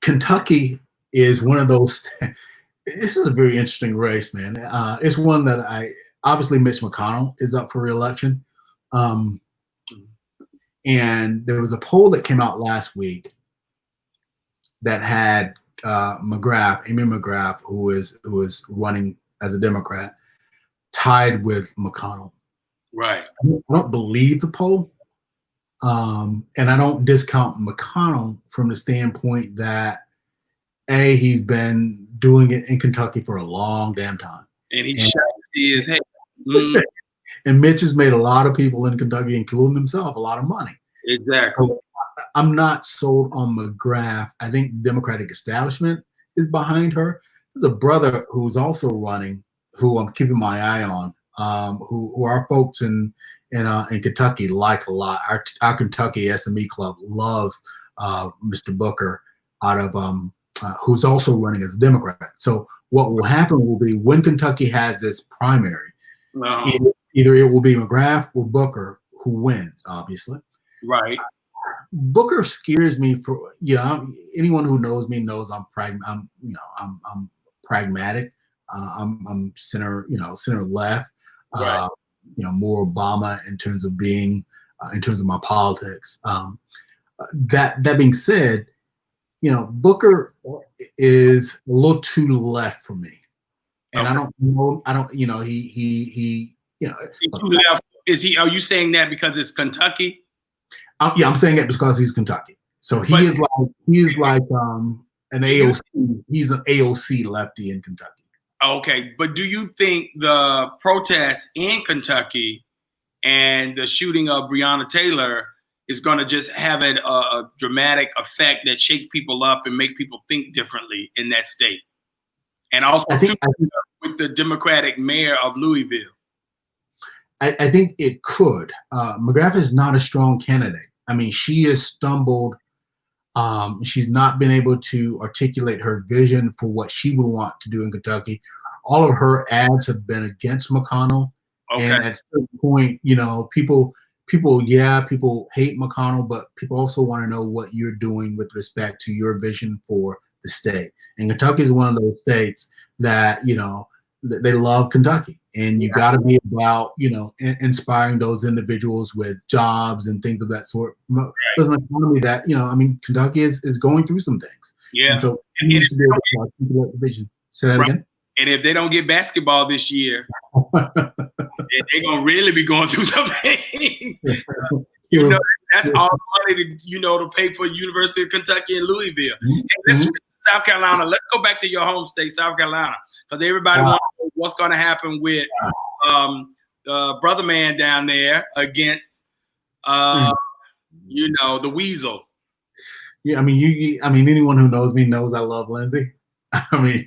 Kentucky is one of those. This is a very interesting race, man. It's one that obviously Mitch McConnell is up for re-election. And there was a poll that came out last week that had Amy McGrath, who was running as a Democrat, tied with McConnell. Right. I don't believe the poll. And I don't discount McConnell from the standpoint that he's been doing it in Kentucky for a long damn time. And he his head. And Mitch has made a lot of people in Kentucky, including himself, a lot of money. Exactly. So I'm not sold on McGrath. I think the Democratic establishment is behind her. There's a brother who's also running, who I'm keeping my eye on, who our folks in Kentucky like a lot. Our Kentucky SME club loves Mr. Booker out of who's also running as a Democrat. So What will happen will be when Kentucky has its primary, Uh-huh. either it will be McGrath or Booker who wins, obviously. Right. Booker scares me for anyone who knows me knows I'm pragmatic. I'm center left. Right. More Obama in terms of being in terms of my politics. That being said, Booker is a little too left for me, and Okay. I don't know. He He's too left. Is he? Are you saying that because it's Kentucky? I'm saying it because he's Kentucky. So he is like an AOC. He's an AOC lefty in Kentucky. Okay, but do you think the protests in Kentucky and the shooting of Breonna Taylor is going to just have a dramatic effect that shake people up and make people think differently in that state? And also I think with the Democratic mayor of Louisville. I think it could. McGrath is not a strong candidate. I mean, she has stumbled. She's not been able to articulate her vision for what she would want to do in Kentucky. All of her ads have been against McConnell. Okay. And at a certain point, people hate McConnell, but people also want to know what you're doing with respect to your vision for the state. And Kentucky is one of those states that, they love Kentucky. And you got to be about, inspiring those individuals with jobs and things of that sort. Right. An economy that, Kentucky is going through some things. Yeah. And so it needs to be able to articulate the vision. Say that again. And if they don't get basketball this year, they're going to really be going through something. That's all the money to pay for University of Kentucky and Louisville. Mm-hmm. South Carolina. Let's go back to your home state, South Carolina, because everybody wants to know what's going to happen with brother man down there against the Weasel. Yeah, anyone who knows me knows I love Lindsey. I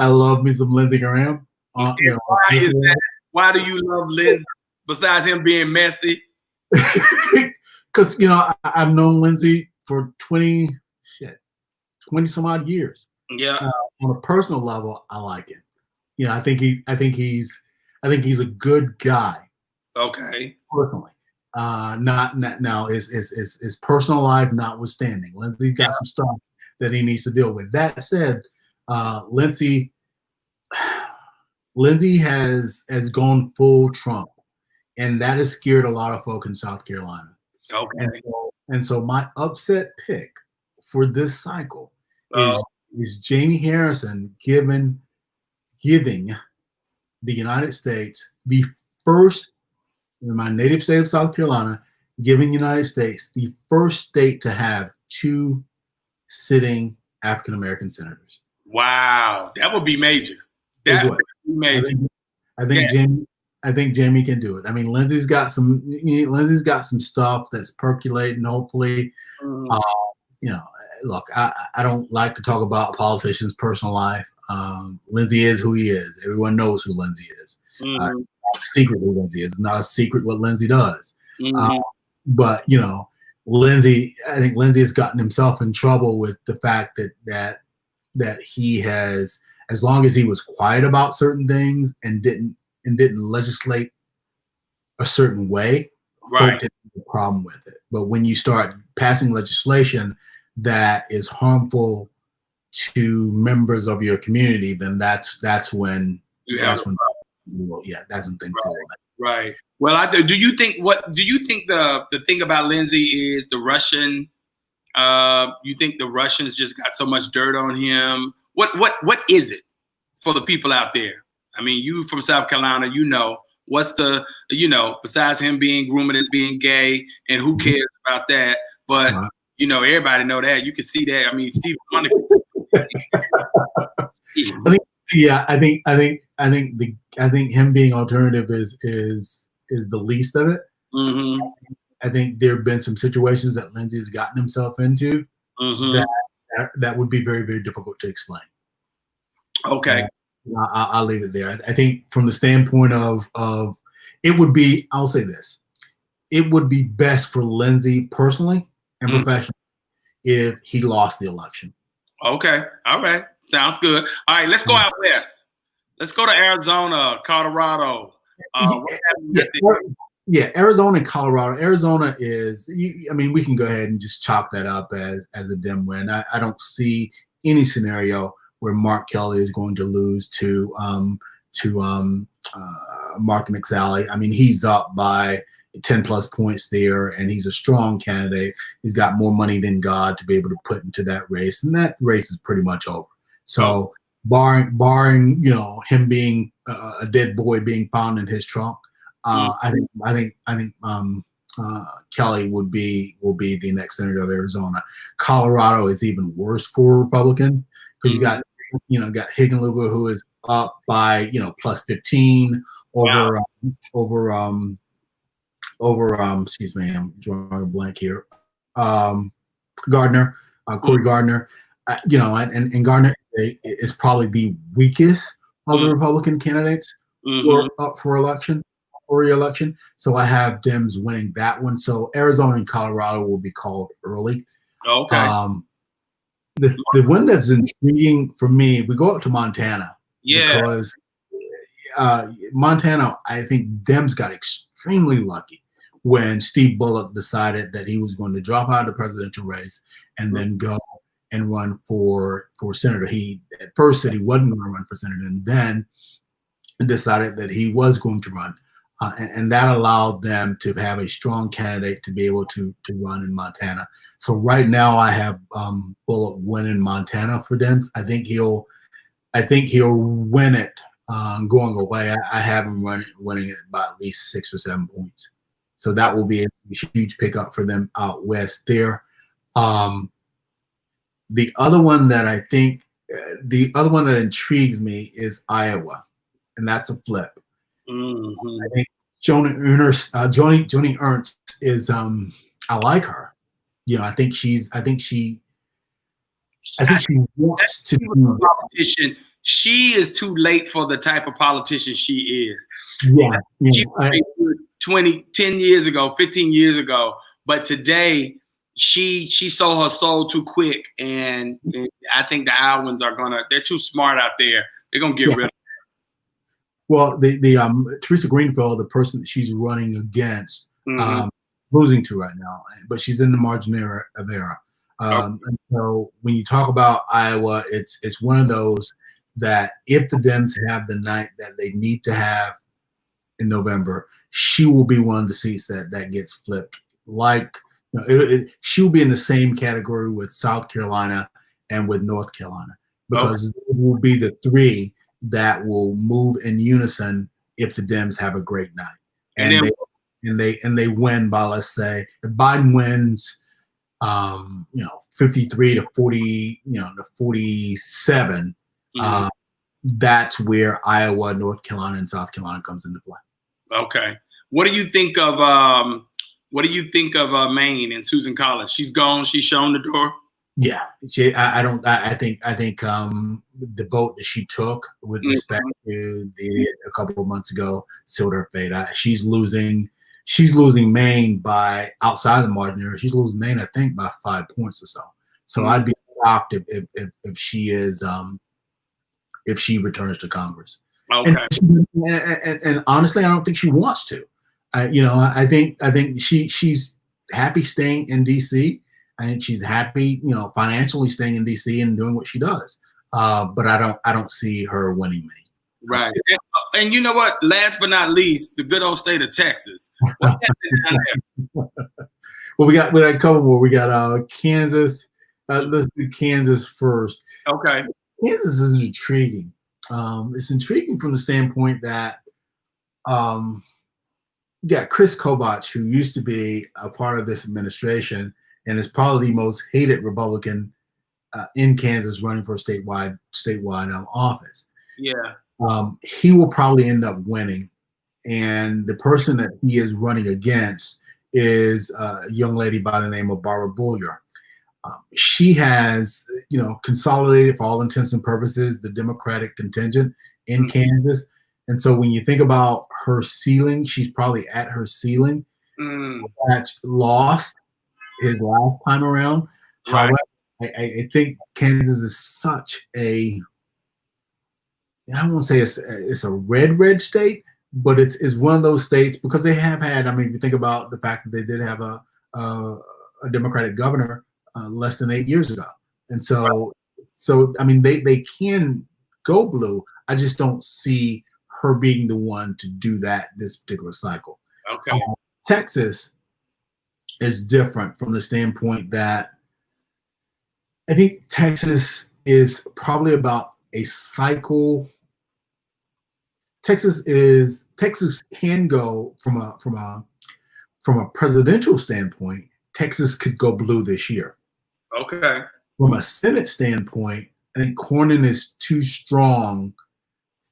love me some Lindsey Graham. Why is that? Why do you love Lindsey besides him being messy? Because I've known Lindsey for 20 some odd years. Yeah. On a personal level, I like him. I think he's a good guy. Okay. Personally, not now his personal life notwithstanding. Lindsey's got some stuff that he needs to deal with. That said, Lindsey has gone full Trump, and that has scared a lot of folk in South Carolina. Okay. And so my upset pick for this cycle is Jamie Harrison giving the United States the first, in my native state of South Carolina, giving the United States the first state to have 2 sitting African American senators. Wow, that would be major. That would be major. I think Jamie can do it. Lindsey's got some stuff that's percolating. Hopefully, look, I don't like to talk about a politician's personal life. Lindsey is who he is. Everyone knows who Lindsey is. Mm-hmm. Secret who Lindsey is. It's not a secret what Lindsey does. Mm-hmm. But Lindsey, I think Lindsey has gotten himself in trouble with the fact that he has, as long as he was quiet about certain things and didn't legislate a certain way, right, didn't have a problem with it. But when you start passing legislation that is harmful to members of your community, then that's when things right. Well, do you think the thing about Lindsey is the Russian? You think the Russians just got so much dirt on him? What is it for the people out there? You from South Carolina, what's the besides him being rumored as being gay, and who cares about that? But everybody know that. You can see that. Steve Wonder. I think him being alternative is the least of it. Mm-hmm. I think there have been some situations that Lindsey has gotten himself into that would be very, very difficult to explain. Okay. I'll leave it there. I think from the standpoint of it would be, I'll say this, it would be best for Lindsey personally and professionally if he lost the election. Okay. All right. Sounds good. All right. Let's go out west. Let's go to Arizona, Colorado. What's happening out there? Yeah, Arizona and Colorado. Arizona is, I mean, we can go ahead and just chalk that up as a dim win. I don't see any scenario where Mark Kelly is going to lose to Mark McSally. I mean, he's up by 10 plus points there, and he's a strong candidate. He's got more money than God to be able to put into that race, and that race is pretty much over. So, barring him being a dead boy being found in his trunk, I think Kelly will be the next senator of Arizona. Colorado is even worse for Republican because you got Hickenlooper, who is up by plus 15 over excuse me, I'm drawing a blank here. Gardner, Cory Gardner, and Gardner is probably the weakest of the Republican candidates who are up for re-election. So I have Dems winning that one. So Arizona and Colorado will be called early. Okay. The one that's intriguing for me, we go up to Montana. Yeah. Because Montana, I think Dems got extremely lucky when Steve Bullock decided that he was going to drop out of the presidential race and then go and run for senator. He at first said he wasn't going to run for senator, and then decided that he was going to run. And that allowed them to have a strong candidate to be able to run in Montana. So right now I have Bullock winning Montana for Dems. I think he'll win it going away. I have him winning it by at least 6 or 7 points. So that will be a huge pickup for them out west there. The other one that intrigues me is Iowa, and that's a flip. Mm-hmm. I think Joni Ernst is I like her. I think she wants to be a politician. She is too late for the type of politician she is. Yeah. She was 10 years ago, 15 years ago, but today she sold her soul too quick, and I think the Iowans they're too smart out there. They're gonna get rid of her. Well, the Teresa Greenfield, the person that she's running against, losing to right now, but she's in the margin of error. And so when you talk about Iowa, it's one of those that if the Dems have the night that they need to have in November, she will be one of the seats that gets flipped. Like she'll be in the same category with South Carolina and with North Carolina, because it will be the three that will move in unison if the Dems have a great night, and they win by, let's say, if Biden wins 53 to 40, to 47, that's where Iowa, North Carolina, and South Carolina comes into play. Okay. What do you think of Maine and Susan Collins? She's gone. She's shown the door. Yeah, I think the vote that she took with respect to a couple of months ago sealed her fate. She's losing Maine by, outside the margin. She's losing Maine, I think, by 5 points or so. So I'd be shocked if she is if she returns to Congress. Okay. And honestly, I don't think she wants to. I think she's happy staying in D.C. I think she's happy, financially staying in D.C. and doing what she does. But I don't see her winning Maine. Right. And you know what? Last but not least, the good old state of Texas. What's happening down there? Well, we got a couple more. We got Kansas. Let's do Kansas first. Okay. Kansas is intriguing. It's intriguing from the standpoint that you got Chris Kobach, who used to be a part of this administration and is probably the most hated Republican in Kansas, running for a statewide office. Yeah. He will probably end up winning, and the person that he is running against is a young lady by the name of Barbara Boyer. She has, consolidated, for all intents and purposes, the Democratic contingent in Kansas. And so when you think about her ceiling, she's probably at her ceiling. That lost his last time around. Right. However, I think Kansas is such a, I won't say it's a red state, but it's one of those states because they have had. I mean, if you think about the fact that they did have a Democratic governor less than 8 years ago, and so I mean they can go blue. I just don't see her being the one to do that this particular cycle. Okay. Texas is different from the standpoint that I think Texas is probably about a cycle. Texas can go from a presidential standpoint. Texas could go blue this year. Okay. From a Senate standpoint, I think Cornyn is too strong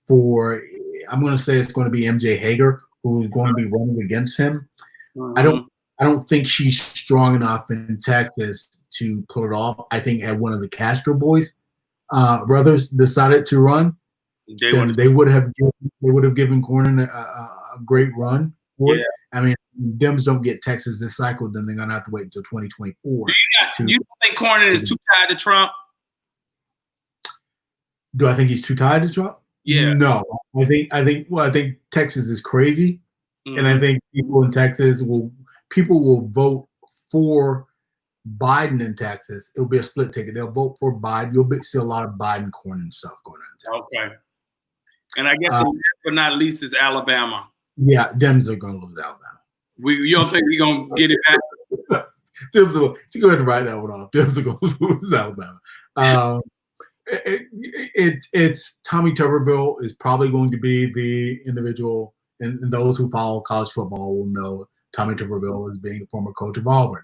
for. I'm going to say it's going to be MJ Hager who is going to be running against him. Mm-hmm. I don't think she's strong enough in Texas to pull it off. I think had one of the Castro boys brothers decided to run, they would have given Cornyn a great run for it. I mean, Dems don't get Texas this cycle, then they're gonna have to wait until 2024. You don't think Cornyn is too tied to Trump? Do I think he's too tied to Trump? Yeah. No. I think Texas is crazy. Mm-hmm. And I think people in Texas will vote for Biden in Texas. It'll be a split ticket. They'll vote for Biden. You'll see a lot of Biden Cornyn stuff going on in Texas. Okay. And I guess last but not least is Alabama. Yeah, Dems are going to lose Alabama. You don't think we're going to get it back? Dems are, you go ahead and write that one off. Dems are going to lose Alabama. It's Tommy Tuberville is probably going to be the individual, and those who follow college football will know Tommy Tuberville as being the former coach of Auburn.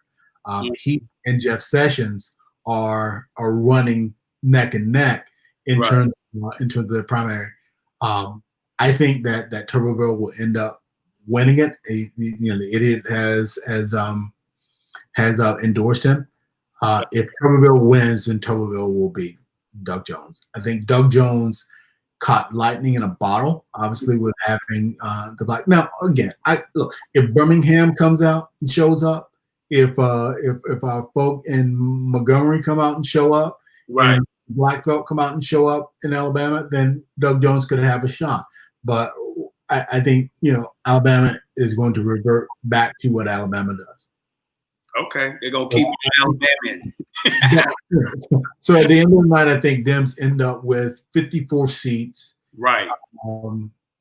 He and Jeff Sessions are running neck and neck in terms of the primary. I think that Tuberville will end up winning it. The idiot has endorsed him. If Tuberville wins, then Tuberville will beat Doug Jones. I think Doug Jones caught lightning in a bottle, obviously, with having the black. Now, again, look, if Birmingham comes out and shows up, if our folk in Montgomery come out and show up, and Black Belt come out and show up in Alabama, then Doug Jones could have a shot. But I think Alabama is going to revert back to what Alabama does. Okay, they're gonna keep Alabama in. So at the end of the night, I think Dems end up with 54 seats. Right.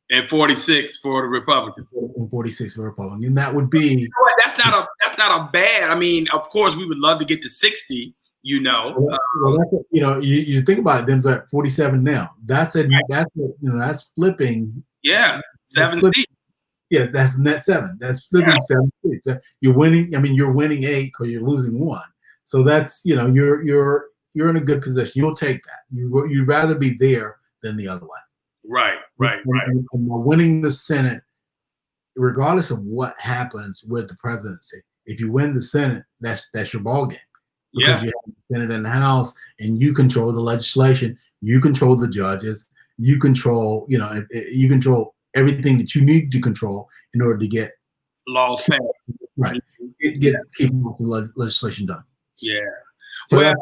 And 46 for the Republicans. And 46 for the Republicans. And that would be. You know, that's not a bad. I mean, of course, we would love to get to 60. You think about it. Dems are at 47 now. That's flipping. Yeah, 7 seats. Yeah, that's net 7. That's flipping 7 seats. You're winning. I mean, you're winning 8 because you're losing 1. So that's you're in a good position. You'll take that. You'd rather be there than the other way. Right. And winning the Senate, regardless of what happens with the presidency, if you win the Senate, that's your ball game. Because you have the Senate and the House, and you control the legislation, you control the judges, you control everything that you need to control in order to get laws passed. Right. Get people legislation done. Yeah. So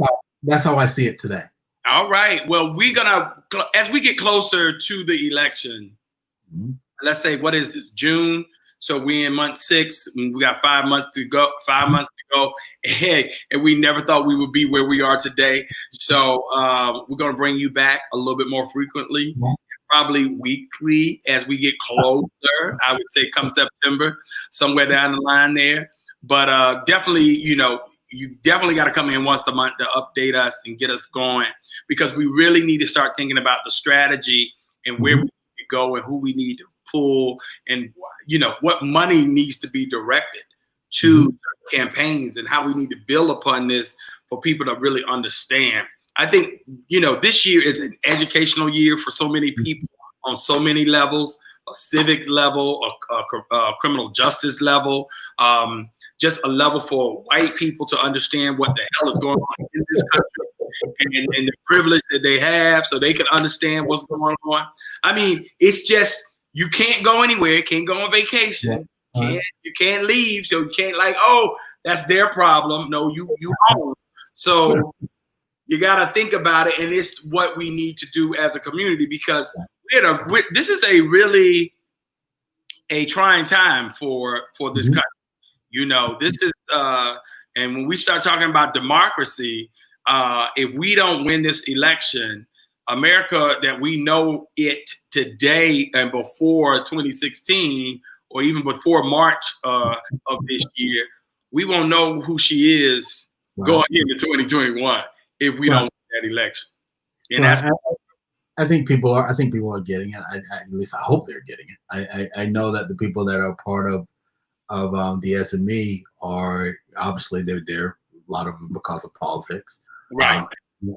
that's how I see it today. All right. Well, we're gonna, as we get closer to the election, let's say, what is this, June? So we're in month 6. We got 5 months to go. And we never thought we would be where we are today. So we're gonna bring you back a little bit more frequently, probably weekly as we get closer. I would say come September, somewhere down the line there. But definitely, you definitely got to come in once a month to update us and get us going, because we really need to start thinking about the strategy and where we need to go and who we need to pull, and what money needs to be directed to campaigns, and how we need to build upon this for people to really understand. I think this year is an educational year for so many people on so many levels: a civic level, a criminal justice level, just a level for white people to understand what the hell is going on in this country, and the privilege that they have, so they can understand what's going on. I mean, it's just, you can't go anywhere, can't go on vacation, you can't leave, so you can't that's their problem. No, you home. So You got to think about it, and it's what we need to do as a community because this is a really a trying time for this country. You know, this is and when we start talking about democracy, if we don't win this election, America that we know it today and before 2016 or even before March of this year, we won't know who she is going into 2021 if we don't win that election. And that's I think people are getting it. At least I hope they're getting it. I know that the people that are part of the SME are obviously they're there, a lot of them because of politics, right?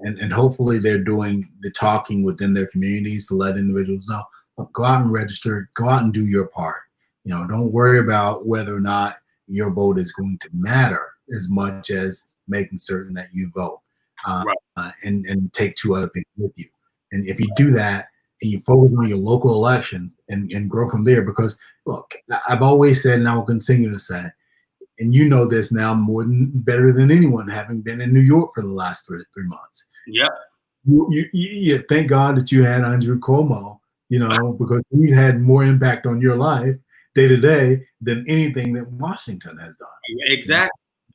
And hopefully they're doing the talking within their communities to let individuals know, look, go out and register, go out and do your part. You know, don't worry about whether or not your vote is going to matter as much as making certain that you vote, and take 2 other people with you. And if you do that and you focus on your local elections and grow from there, because look, I've always said, and I will continue to say, and you know this now better than anyone, having been in New York for the last 3 months. Yep. You thank God that you had Andrew Cuomo, you know, because he's had more impact on your life day to day than anything that Washington has done. Exactly.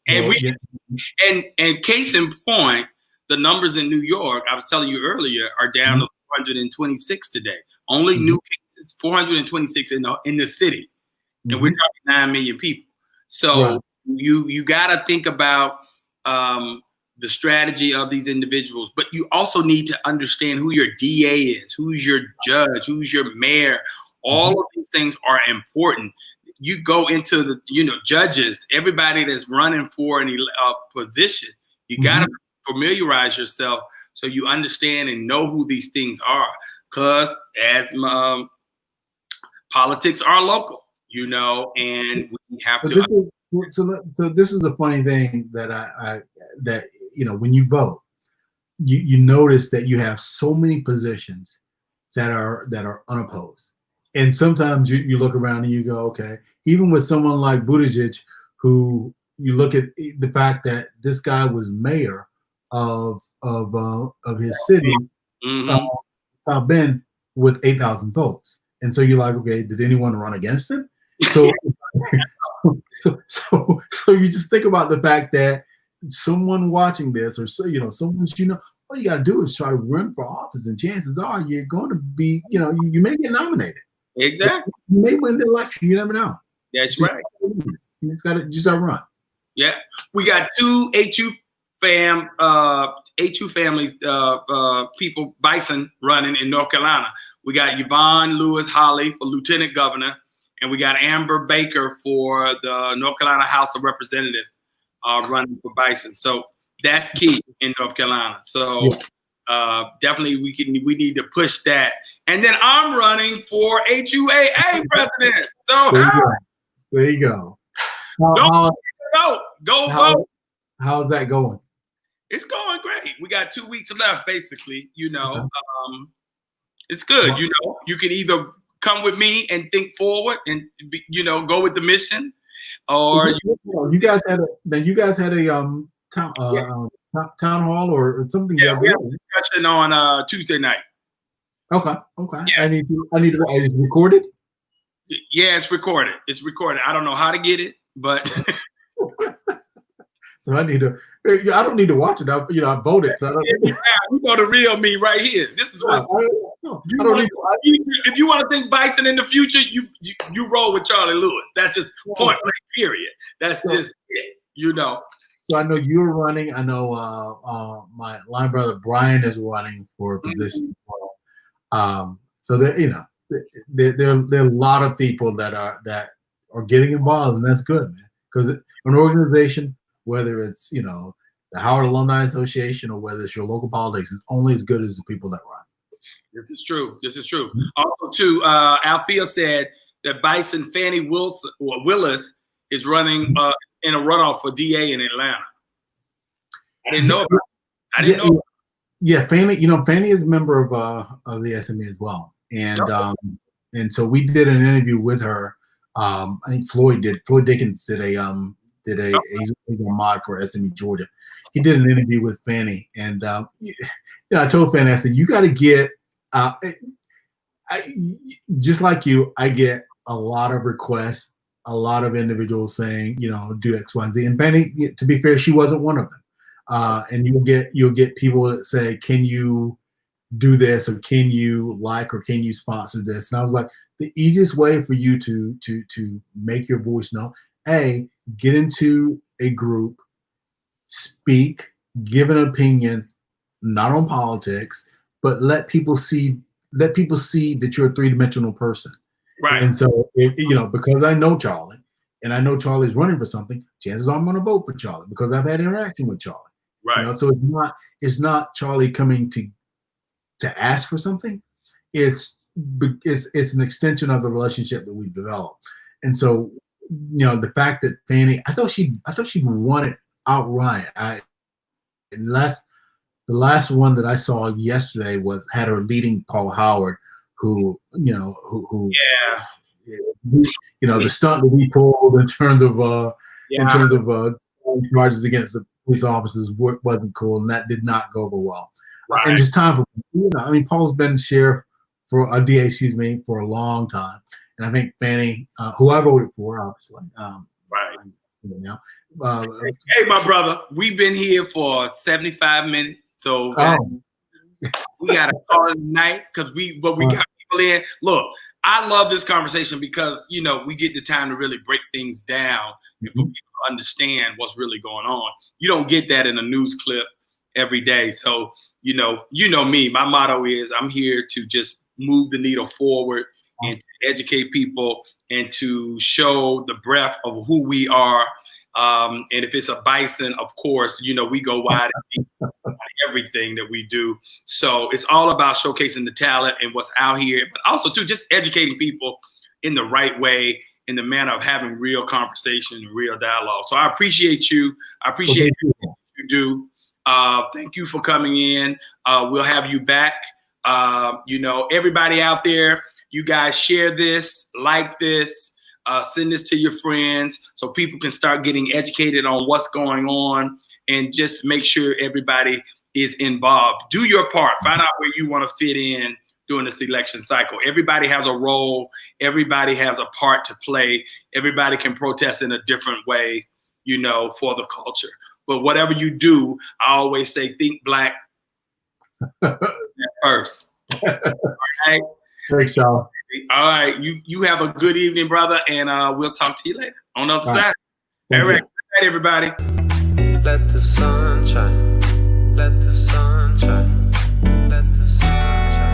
And case in point, the numbers in New York, I was telling you earlier, are down to 426 today. Only new cases, 426 in the city, and we're talking 9 million people. So you got to think about the strategy of these individuals, but you also need to understand who your DA is, who's your judge, who's your mayor. All of these things are important. You go into the, judges, everybody that's running for a position, you got to familiarize yourself so you understand and know who these things are. Because as politics are local, and we have to. So this is a funny thing that that when you vote, you notice that you have so many positions that are unopposed, and sometimes you look around and you go, okay, even with someone like Buttigieg, who you look at the fact that this guy was mayor of his city, South Bend, with 8,000 votes, and so you're like, okay, did anyone run against him? So, so you just think about the fact that someone watching this, or someone all you got to do is try to run for office, and chances are you're going to be, you may get nominated. Exactly. You may win the election. You never know. That's right. You just got to run. Yeah, we got 2 HU families, people, Bison running in North Carolina. We got Yvonne Lewis Holly for lieutenant governor, and we got Amber Baker for the North Carolina House of Representatives running for Bison. So that's key in North Carolina. So definitely we need to push that. And then I'm running for HUAA president. So there you go. Go vote. How's that going? It's going great. We got 2 weeks left, basically. It's good. You can either come with me and think forward and go with the mission, or you guys had a town hall or something. Yeah, we had a discussion on Tuesday night. Okay. Yeah. I need to. Is it recorded? Yeah, it's recorded. I don't know how to get it, but. So I don't need to watch it. I voted. So we know the real me right here. This is what. If you want to think Bison in the future, you roll with Charlie Lewis. That's just point blank. Period. That's just it. So I know you're running. I know my line brother Brian is running for a position as well. So there are a lot of people that are getting involved, and that's good, man. Because an organization, whether it's the Howard Alumni Association or whether it's your local politics, is only as good as the people that run. This is true. Also, too, Althea said that Bison Fannie Willis is running in a runoff for DA in Atlanta. I didn't know about it. Yeah, Fannie. Fannie is a member of the SME as well, and so we did an interview with her. I think Floyd Dickens did a he's a mod for SME Georgia. He did an interview with Fannie, and I told Fannie, I said, you got to get. Just like you, I get a lot of requests, a lot of individuals saying, do X, Y, and Z. And Fannie, to be fair, she wasn't one of them. And you'll get people that say, can you do this, or can you or can you sponsor this? And I was like, the easiest way for you to make your voice known, get into a group, speak, give an opinion, not on politics, but let people see that you're a three-dimensional person. Right. And so, because I know Charlie, and I know Charlie's running for something, chances are I'm going to vote for Charlie because I've had interaction with Charlie. Right. So it's not Charlie coming to ask for something. It's an extension of the relationship that we've developed. And so, the fact that Fannie, I thought she won it outright. The last one that I saw yesterday had her leading Paul Howard, who the stunt that we pulled in terms of charges against the police officers wasn't cool, and that did not go over well. Right. And just time for Paul's been sheriff for a DA, for a long time, and I think Fannie, who I voted for, obviously, right. Hey, my brother, we've been here for 75 minutes, so we got to call it tonight because we got people in. Look, I love this conversation because we get the time to really break things down and for people to understand what's really going on. You don't get that in a news clip every day. So you know me. My motto is I'm here to just move the needle forward and to educate people and to show the breadth of who we are. And if it's a bison, of course, we go wide and deep on everything that we do. So it's all about showcasing the talent and what's out here, but also too just educating people in the right way, in the manner of having real conversation and real dialogue. So I appreciate you. I appreciate what you do. Thank you for coming in. We'll have you back. Everybody out there, you guys share this, like this, send this to your friends so people can start getting educated on what's going on, and just make sure everybody is involved. Do your part. Find out where you want to fit in during this election cycle. Everybody has a role. Everybody has a part to play. Everybody can protest in a different way, for the culture. But whatever you do, I always say, think Black first. All right. Thanks, Charlie. All right. You have a good evening, brother, and we'll talk to you later on the other side. All right. Good night, everybody. Let the sun shine. Let the sun